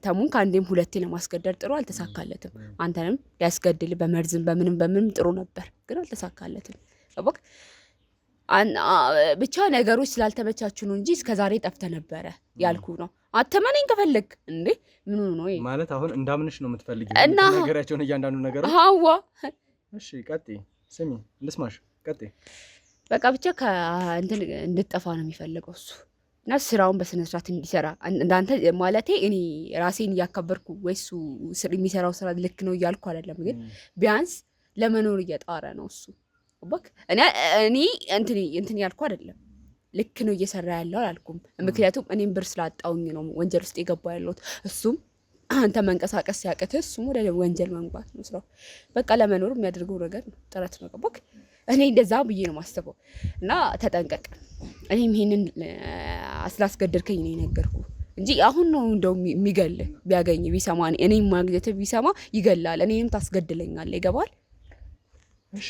ተሙን ከአንዴም ሁለቴ ለማስገደል ጥሩ አልተሳካለትም። አንተንም ሊያስገድል በመርዝም በምንም ጥሩ ነበር፣ ግን አልተሳካለትም። ብቻ ነገሮች ስላልተመቻቹ ነው እንጂ እስከዛሬ ጠፍተህ ነበረ ያልኩ ነው። አተመነኝ ከፈለግ እንዴ ምን ነው ማለት አሁን እንዳምንሽ ነው የምትፈልጊው ነገራቸውን እያንዳንዱ ነገር። አዋ እሺ ቀጥይ፣ ስሚ ልስማሽ፣ ቀጥይ። በቃ ብቻ ከእንትን እንድጠፋ ነው የሚፈልገው እሱ እና ስራውን በስነ ስርዓት እንዲሰራ እንዳንተ ማለቴ እኔ ራሴን እያከበርኩ ወይ እሱ የሚሰራው ስራ ልክ ነው እያልኩ አይደለም፣ ግን ቢያንስ ለመኖር እየጣረ ነው እሱ። እኔ እንትን ያልኩ አይደለም፣ ልክ ነው እየሰራ ያለው አላልኩም። ምክንያቱም እኔም ብር ስላጣውኝ ነው ወንጀል ውስጥ የገባው ያለሁት። እሱም አንተ መንቀሳቀስ ሲያቅትህ እሱም ወደ ወንጀል መንግባት ነው ስራው። በቃ ለመኖር የሚያደርገው ነገር ነው፣ ጥረት ነው። ገባክ? እኔ እንደዛ ብዬ ነው ማስበው። እና ተጠንቀቅ። እኔም ይሄንን ስላስገደድከኝ ነው የነገርኩ እንጂ አሁን ነው እንደው የሚገልህ ቢያገኝ ቢሰማ፣ እኔም ማግኘት ቢሰማ ይገላል፣ እኔንም ታስገድለኛለህ። ይገባል? እሺ።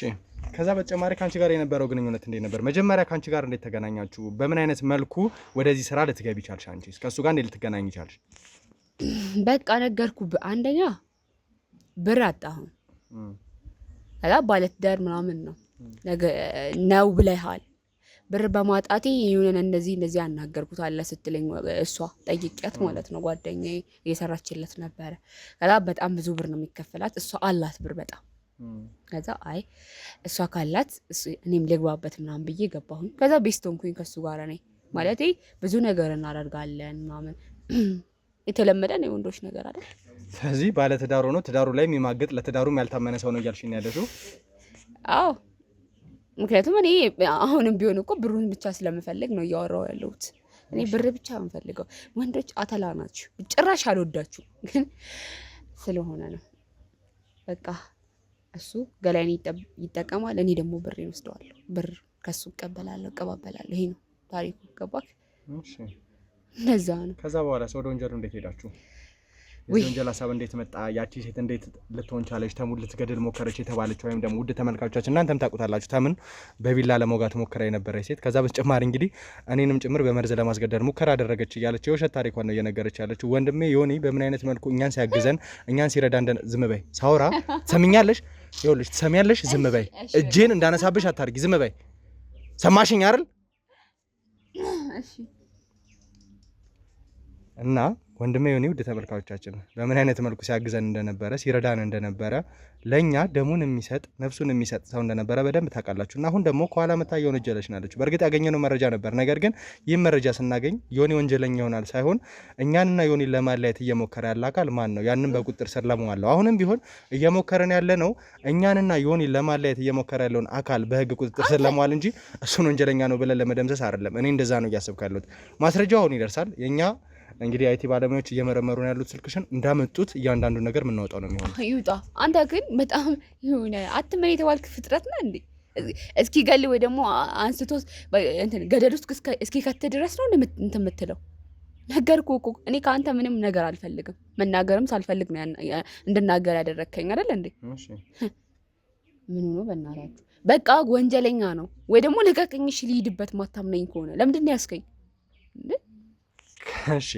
ከዛ በተጨማሪ ካንቺ ጋር የነበረው ግንኙነት እንዴት ነበር? መጀመሪያ ካንቺ ጋር እንዴት ተገናኛችሁ? በምን አይነት መልኩ ወደዚህ ስራ ልትገቢ ቻልሽ? አንቺ ከሱ ጋር እንዴት ልትገናኝ ቻልሽ? በቃ ነገርኩ። አንደኛ ብር አጣሁ። ከዛ ባለትዳር ምናምን ነው ብለሃል። ብር በማጣቴ የሆነ እንደዚህ አናገርኩት አለ ስትለኝ እሷ ጠይቂያት ማለት ነው። ጓደኛዬ እየሰራችለት ነበረ። ከዛ በጣም ብዙ ብር ነው የሚከፈላት እሷ አላት ብር በጣም። ከዛ አይ እሷ ካላት እኔም ልግባበት ምናምን ብዬ ገባሁኝ። ከዛ ቤስት ሆንኩኝ ከሱ ጋር ነኝ ማለቴ ብዙ ነገር እናደርጋለን ምናምን የተለመደ ነው የወንዶች ነገር አይደል። ስለዚህ ባለ ትዳሩ ነው ትዳሩ ላይ የሚማገጥ ለትዳሩም ያልታመነ ሰው ነው እያልሽኝ ያለሽው? አዎ ምክንያቱም እኔ አሁንም ቢሆን እኮ ብሩን ብቻ ስለምፈልግ ነው እያወራው ያለሁት። እኔ ብር ብቻ የምፈልገው። ወንዶች አተላ ናችሁ፣ ጭራሽ አልወዳችሁ ግን ስለሆነ ነው። በቃ እሱ ገላይን ይጠቀማል፣ እኔ ደግሞ ብር ይወስደዋለሁ። ብር ከሱ እቀበላለሁ፣ እቀባበላለሁ። ይሄ ነው ታሪኩ። ገባክ? እሺ እንደዛ ነው። ከዛ በኋላ ወደ ወንጀሉ እንዴት ሄዳችሁ? የዚህ ወንጀል ሀሳብ እንዴት መጣ? ያቺ ሴት እንዴት ልትሆን ቻለች? ተሙን ልትገድል ሞከረች የተባለችው ወይም ደግሞ ውድ ተመልካቾቻችን እናንተም ታውቁታላችሁ፣ ተምን በቢላ ለመውጋት ሞከራ የነበረች ሴት ከዛ በተጨማሪ እንግዲህ እኔንም ጭምር በመርዝ ለማስገደል ሙከራ አደረገች እያለች የውሸት ታሪኳን ነው እየነገረች ያለችው። ወንድሜ ዮኒ በምን አይነት መልኩ እኛን ሲያግዘን እኛን ሲረዳ ዝም በይ ሳውራ ትሰሚኛለሽ? ይኸውልሽ ትሰሚያለሽ? ዝም በይ፣ እጄን እንዳነሳብሽ አታርጊ፣ ዝም በይ። ሰማሽኝ አይደል? እሺ እና ወንድሜ ዮኒ ውድ ተመልካቾቻችን በምን አይነት መልኩ ሲያግዘን እንደነበረ ሲረዳን እንደነበረ ለኛ ደሙን የሚሰጥ ነፍሱን የሚሰጥ ሰው እንደነበረ በደንብ ታውቃላችሁ። እና አሁን ደግሞ ከኋላ መታ የወነጀለች ናለች። በእርግጥ ያገኘነው መረጃ ነበር። ነገር ግን ይህ መረጃ ስናገኝ ዮኒ ወንጀለኛ ይሆናል ሳይሆን እኛንና ዮኒን ለማለያየት እየሞከረ ያለ አካል ማን ነው? ያንን በቁጥጥር ስር ለማዋለው አሁንም ቢሆን እየሞከረን ያለ ነው እኛንና ዮኒን ለማለያየት እየሞከረ ያለውን አካል በህግ ቁጥጥር ስር ለማዋል እንጂ እሱን ወንጀለኛ ነው ብለን ለመደምሰስ አይደለም። እኔ እንደዛ ነው እያሰብኩ ያለሁት። ማስረጃው አሁን ይደርሳል። የኛ እንግዲህ አይቲ ባለሙያዎች እየመረመሩ ነው ያሉት። ስልክሽን እንዳመጡት እያንዳንዱ ነገር የምናወጣው ነው የሚሆነው። ይውጣ። አንተ ግን በጣም ይሁን አትመን የተባልክ ፍጥረት ነህ እንዴ? እስኪ ገል ወይ ደግሞ አንስቶ እንትን ገደል ውስጥ እስኪ ከተ ድረስ ነው እንትን የምትለው? ነገርኩህ እኮ እኔ ከአንተ ምንም ነገር አልፈልግም። መናገርም ሳልፈልግ ነው እንድናገር ያደረከኝ አይደል እንዴ? እሺ ምን ነው በእናታችሁ በቃ ወንጀለኛ ነው ወይ ደግሞ ልቀቅኝ። እሺ ልሂድበት። ማታምነኝ ከሆነ ለምንድን ነው ያስከኝ እንዴ? እሺ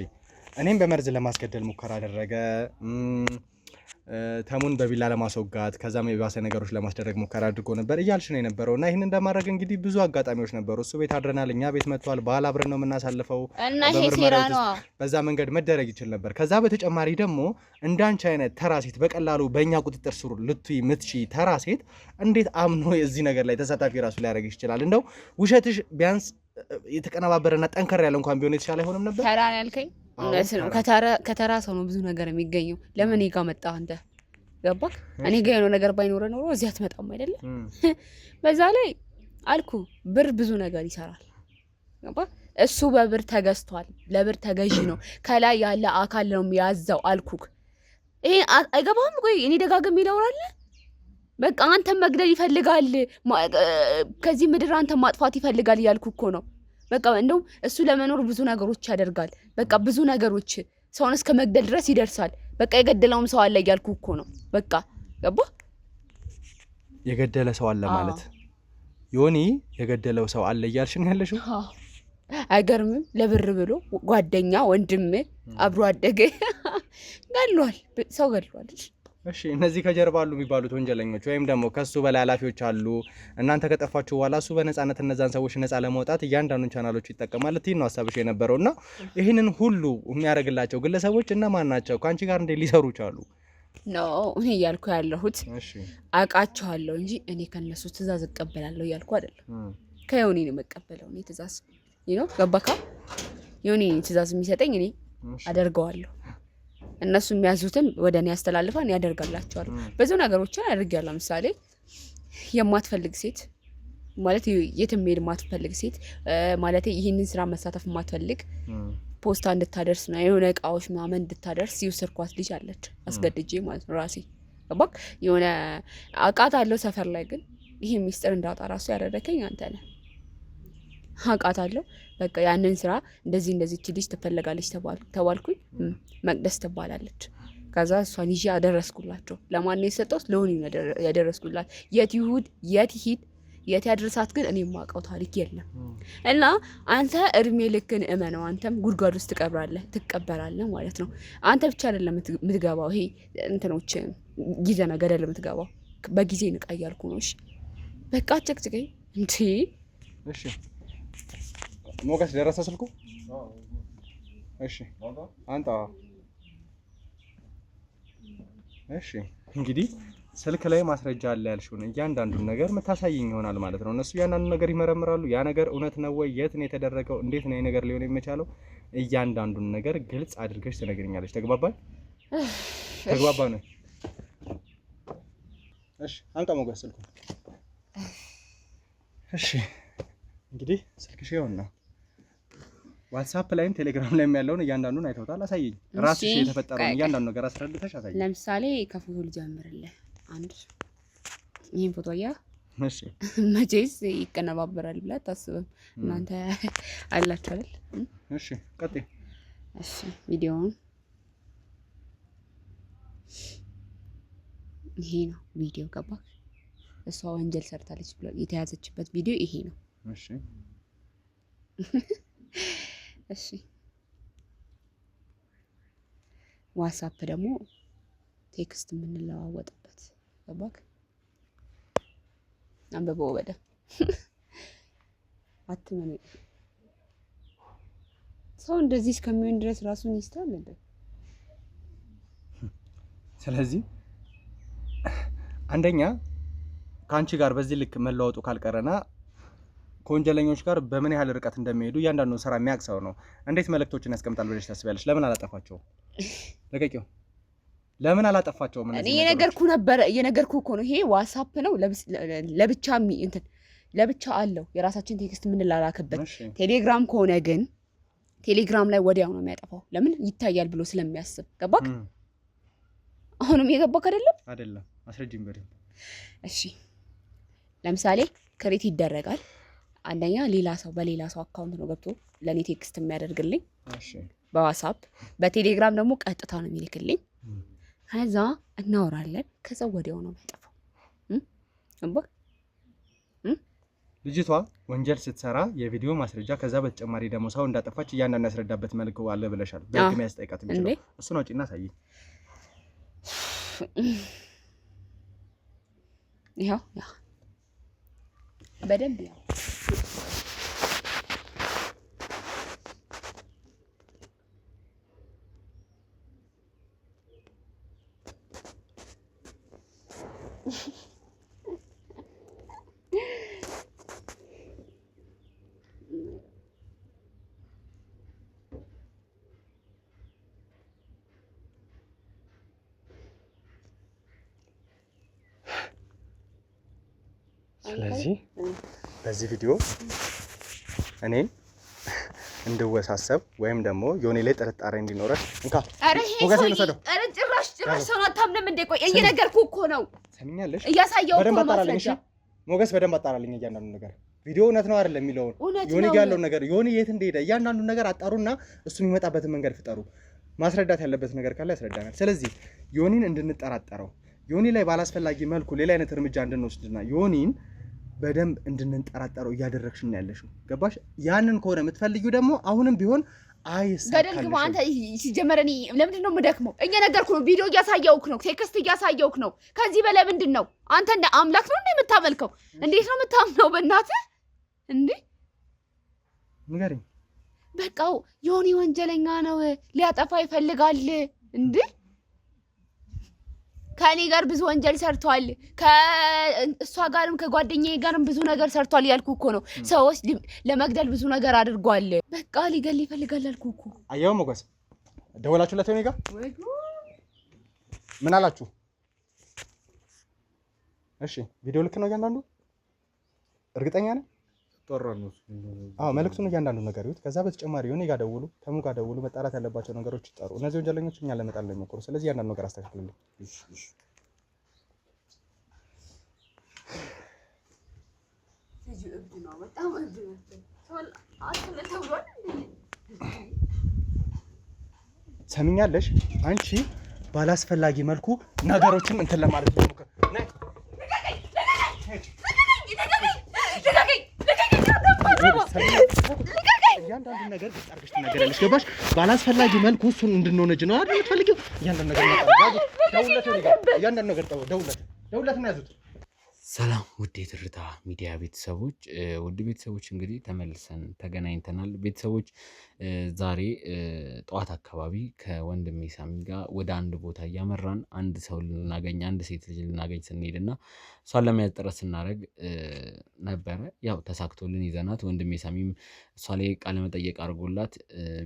እኔም በመርዝ ለማስገደል ሙከራ አደረገ። ተሙን በቢላ ለማስወጋት ከዛም የባሰ ነገሮች ለማስደረግ ሙከራ አድርጎ ነበር እያልሽ ነው የነበረው። እና ይህን እንደማድረግ እንግዲህ ብዙ አጋጣሚዎች ነበሩ። እሱ ቤት አድረናል፣ እኛ ቤት መጥቷል፣ በዓል አብረን ነው የምናሳልፈው እና ይሄ ሴራ ነው። በዛ መንገድ መደረግ ይችል ነበር። ከዛ በተጨማሪ ደግሞ እንዳንቺ አይነት ተራ ሴት በቀላሉ በእኛ ቁጥጥር ስር ልትይ ምትሺ ተራ ሴት እንዴት አምኖ የዚህ ነገር ላይ ተሳታፊ ራሱ ሊያደርግ ይችላል? እንደው ውሸትሽ ቢያንስ የተቀነባበረና ጠንከር ያለ እንኳን ቢሆን የተሻለ አይሆንም ነበር? ተራ ያልከኝ እውነት ነው። ከተራ ሰው ነው ብዙ ነገር የሚገኘው። ለምን እኔ ጋር መጣ አንተ? ገባክ? እኔ ጋር የሆነ ነገር ባይኖረ ኖሮ እዚህ አትመጣም አይደለ? በዛ ላይ አልኩ ብር ብዙ ነገር ይሰራል። ገባክ? እሱ በብር ተገዝቷል፣ ለብር ተገዢ ነው። ከላይ ያለ አካል ነው የሚያዘው አልኩክ። ይሄ አይገባም? ቆይ እኔ ደጋግሜ ይለውራል። በቃ አንተን መግደል ይፈልጋል፣ ከዚህ ምድር አንተን ማጥፋት ይፈልጋል እያልኩ እኮ ነው። በቃ እንደውም እሱ ለመኖር ብዙ ነገሮች ያደርጋል። በቃ ብዙ ነገሮች ሰውን እስከ መግደል ድረስ ይደርሳል። በቃ የገደለውም ሰው አለ እያልኩ እኮ ነው። በቃ ገባ? የገደለ ሰው አለ ማለት ዮኒ የገደለው ሰው አለ እያልሽ ነው ያለሽው? አይገርምም? ለብር ብሎ ጓደኛ፣ ወንድም፣ አብሮ አደገ ገድሏል፣ ሰው ገድሏል። እሺ እነዚህ ከጀርባ አሉ የሚባሉት ወንጀለኞች ወይም ደግሞ ከሱ በላይ ኃላፊዎች አሉ። እናንተ ከጠፋችሁ በኋላ እሱ በነፃነት እነዛን ሰዎች ነፃ ለማውጣት እያንዳንዱን ቻናሎች ይጠቀማል። ለዚህ ነው ሀሳብሽ የነበረው። እና ይህንን ሁሉ የሚያደርግላቸው ግለሰቦች እነማን ናቸው? ከአንቺ ጋር እንዴት ሊሰሩ ቻሉ? እኔ እያልኩ ያለሁት አውቃቸዋለሁ እንጂ እኔ ከነሱ ትእዛዝ እቀበላለሁ እያልኩ አይደለም። ከዮኒ ነው የምቀበለው እኔ ትእዛዝ ነው። ገባካ? ዮኒ ትእዛዝ የሚሰጠኝ እኔ አደርገዋለሁ። እነሱ የሚያዙትን ወደ እኔ ያስተላልፋን ያደርጋላቸዋል። ብዙ ነገሮችን አድርጌያለሁ። ለምሳሌ የማትፈልግ ሴት ማለት የትም ሄድ የማትፈልግ ሴት ማለት ይህንን ስራ መሳተፍ የማትፈልግ ፖስታ እንድታደርስ ነው የሆነ እቃዎች ምናምን እንድታደርስ የወሰድኳት ልጅ አለች፣ አስገድጄ ማለት ነው ራሴ። ገባክ? የሆነ አውቃታለሁ ሰፈር ላይ ግን ይሄ ሚስጥር እንዳወጣ ራሱ ያደረከኝ አንተ ነህ። አውቃታለሁ በቃ ያንን ስራ እንደዚህ ልጅ ትፈልጋለች ተባልኩኝ። መቅደስ ትባላለች። ከዛ እሷን ይዤ ያደረስኩላቸው። ለማን ነው የሰጠሁት? ለዮኒ ያደረስኩላት። የት ይሁድ የት ይሂድ የት ያደረሳት ግን እኔ የማውቀው ታሪክ የለም። እና አንተ እድሜ ልክን እመነው፣ አንተም ጉድጓድ ውስጥ ትቀበራለህ ማለት ነው። አንተ ብቻ አይደለም የምትገባው፣ ይሄ እንትኖች ጊዜ ነው ገደል የምትገባው። በጊዜ ንቃ እያልኩ ነው። እሺ በቃ ጨቅጭቀኝ እንዴ። እሺ ሞገስ ደረሰ ስልኩ? እሺ አንተ እሺ እንግዲህ ስልክ ላይ ማስረጃ አለ ያልሽውን እያንዳንዱን ነገር የምታሳይኝ ይሆናል ማለት ነው። እነሱ እያንዳንዱን ነገር ይመረምራሉ። ያ ነገር እውነት ነው ወይ፣ የት ነው የተደረገው፣ እንዴት ነው ነገር ሊሆን የሚቻለው፣ እያንዳንዱን ነገር ግልጽ አድርገሽ ትነግሪኛለሽ። ተግባባን? ተግባባን? እሺ አንተ ሞገስ ስልኩ። እሺ እንግዲህ ስልክሽ ይኸውና፣ ዋትስአፕ ላይም ቴሌግራም ላይም ያለውን እያንዳንዱን አይተውታል። አሳይኝ። ራስሽ የተፈጠረውን እያንዳንዱ ነገር አስረድተሽ አሳይኝ። ለምሳሌ ከፎቶ ልጀምርልህ። አንድ ይሄን ፎቶ ያ እሺ መቼስ ይቀነባበራል ብለህ አታስብም? እናንተ አላችሁ አይደል? እሺ ቀጥይ። እሺ ቪዲዮውን ይሄ ነው ቪዲዮ ገባ። እሷ ወንጀል ሰርታለች ብሎ የተያዘችበት ቪዲዮ ይሄ ነው። እሺ እሺ ዋትስአፕ ደግሞ ቴክስት የምንለዋወጥበት ገባክ? አንበበው በደም አትመን። ሰው እንደዚህ እስከሚሆን ድረስ ራሱን ይስታል እንዴ? ስለዚህ አንደኛ ከአንቺ ጋር በዚህ ልክ መለወጡ ካልቀረና ከወንጀለኞች ጋር በምን ያህል ርቀት እንደሚሄዱ እያንዳንዱ ስራ የሚያውቅ ሰው ነው። እንዴት መልእክቶችን ያስቀምጣል ብለሽ ታስቢያለሽ? ለምን አላጠፋቸው? ለቀቂው ለምን አላጠፋቸው? ምን እኔ የነገርኩህ እኮ ነው። ይሄ ዋትስአፕ ነው ለብቻ እንትን ለብቻ አለው የራሳችን ቴክስት የምንላላክበት። ቴሌግራም ከሆነ ግን ቴሌግራም ላይ ወዲያው ነው የሚያጠፋው። ለምን ይታያል ብሎ ስለሚያስብ። ገባክ? አሁንም የገባክ አይደለም? አስረጅኝ በደንብ። እሺ ለምሳሌ ክሬት ይደረጋል። አንደኛ ሌላ ሰው በሌላ ሰው አካውንት ነው ገብቶ ለኔ ቴክስት የሚያደርግልኝ በዋትስአፕ። በቴሌግራም ደግሞ ቀጥታ ነው የሚልክልኝ። ከዛ እናወራለን። ከዛ ወዲያው ነው የሚያጠፋው። ልጅቷ ወንጀል ስትሰራ የቪዲዮ ማስረጃ፣ ከዛ በተጨማሪ ደግሞ ሰው እንዳጠፋች እያንዳንዱ ያስረዳበት መልኩ አለ ብለሻል። በህግ የሚያስጠይቃት የሚችለው እሱን አውጪና ሳይ። ይኸው በደንብ ያው ስለዚህ በዚህ ቪዲዮ እኔ እንድወሳሰብ ወይም ደግሞ ዮኒ ላይ ጥርጣሬ እንዲኖረሽ እንካ ሞገስ ነው። አረ ጭራሽ ሰው አታምንም እንዴ? ቆይ እየነገርኩህ እኮ ነው። ሰምኛለሽ? እያሳየው እኮ ነው ማስረጃ። ሞገስ በደንብ አጣራልኝ እያንዳንዱ ነገር። ቪዲዮ እውነት ነው አይደለም የሚለውን ዮኒ ጋር ያለው ነገር ዮኒ የት እንደሄደ እያንዳንዱ ነገር አጣሩና እሱ የሚመጣበትን መንገድ ፍጠሩ። ማስረዳት ያለበት ነገር ካለ ያስረዳናል። ስለዚህ ዮኒን እንድንጠራጠረው ዮኒ ላይ ባላስፈላጊ መልኩ ሌላ አይነት እርምጃ እንድንወስድና ዮኒን በደንብ እንድንጠራጠረው እያደረግሽ ነው ያለሽው። ገባሽ? ያንን ከሆነ የምትፈልጊው ደግሞ አሁንም ቢሆን አይሳካልሽ። ገደል አንተ ሲጀመረኒ ለምንድን ነው የምደክመው? እየነገርኩህ ነው። ቪዲዮ እያሳየውክ ነው። ቴክስት እያሳየውክ ነው። ከዚህ በላይ ምንድን ነው? አንተ እንደ አምላክ ነው እንደ የምታመልከው? እንዴት ነው የምታምነው? በእናትህ እንዴ ንገረኝ። በቃው ዮኒ ወንጀለኛ ነው፣ ሊያጠፋ ይፈልጋል። እንዴ ከኔ ጋር ብዙ ወንጀል ሰርቷል፣ ከእሷ ጋርም ከጓደኛዬ ጋርም ብዙ ነገር ሰርቷል ያልኩ እኮ ነው። ሰዎች ለመግደል ብዙ ነገር አድርጓል። በቃ ሊገል ይፈልጋል ያልኩ እኮ። አየው ሞገስ፣ ደወላችሁለት ዮኒ ጋር? ምን አላችሁ? እሺ ቪዲዮ ልክ ነው እያንዳንዱ? እርግጠኛ ነህ? መልዕክቱን እያንዳንዱ ነገር ይሁት። ከዛ በተጨማሪ ዮኒ ጋር ደውሉ፣ ተሙ ጋር ደውሉ። መጣራት ያለባቸው ነገሮች ይጠሩ። እነዚህ ወንጀለኞች እኛን ለመጣል ነው የሚሞክሩ። ስለዚህ እያንዳንዱ ነገር አስተካክልልኝ። ሰምኛለሽ? አንቺ ባላስፈላጊ መልኩ ነገሮችን እንትን ለማለት ነው። እያንዳንዱ ነገር አድርገሽ ትናገራለሽ። ገባሽ? ባላስፈላጊ መልኩ እሱን እንድንሆነጅ ነው አይደል የምትፈልጊው? እያንዳንዱ ነገር ደውለት ነው። እያንዳንዱ ነገር ደውለት ነው ያዙት። ሰላም ውድ የትርታ ሚዲያ ቤተሰቦች ውድ ቤተሰቦች እንግዲህ ተመልሰን ተገናኝተናል። ቤተሰቦች ዛሬ ጠዋት አካባቢ ከወንድሜ ሳሚ ጋር ወደ አንድ ቦታ እያመራን አንድ ሰው ልናገኝ አንድ ሴት ልጅ ልናገኝ ስንሄድና እሷን ለመያዝ ጥረት ስናደርግ ነበረ። ያው ተሳክቶልን ይዘናት ወንድሜ ሳሚም እሷ ላይ ቃለ መጠየቅ አድርጎላት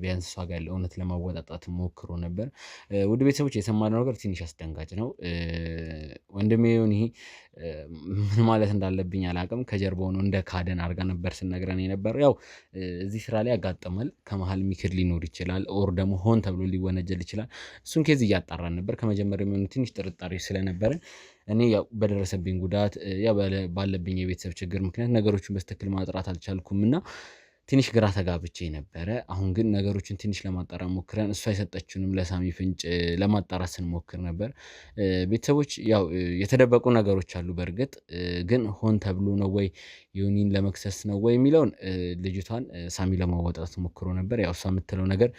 ቢያንስ እሷ ጋር ያለው እውነት ለማወጣጣት ሞክሮ ነበር። ውድ ቤተሰቦች የሰማነው ነገር ትንሽ አስደንጋጭ ነው። ወንድሜ ይሄ ምን ማለት እንዳለብኝ አላቅም። ከጀርባው ነው እንደ ካደን አድርጋ ነበር ስነግረን የነበረው። ያው እዚህ ስራ ላይ ያጋጥማል። ከመሀል ሚክር ሊኖር ይችላል፣ ኦር ደግሞ ሆን ተብሎ ሊወነጀል ይችላል። እሱን ኬዝ እያጣራን ነበር። ከመጀመሪያው የሚሆኑ ትንሽ ጥርጣሬ ስለነበረ እኔ ያው በደረሰብኝ ጉዳት ያው ባለብኝ የቤተሰብ ችግር ምክንያት ነገሮችን በትክክል ማጥራት አልቻልኩም እና ትንሽ ግራ ተጋብቼ ነበረ። አሁን ግን ነገሮችን ትንሽ ለማጣራት ሞክረን እሷ የሰጠችውንም ለሳሚ ፍንጭ ለማጣራት ስንሞክር ነበር። ቤተሰቦች ያው የተደበቁ ነገሮች አሉ። በእርግጥ ግን ሆን ተብሎ ነው ወይ ዮኒን ለመክሰስ ነው ወይ የሚለውን ልጅቷን ሳሚ ለማወጣት ሞክሮ ነበር። ያው እሷ የምትለው ነገር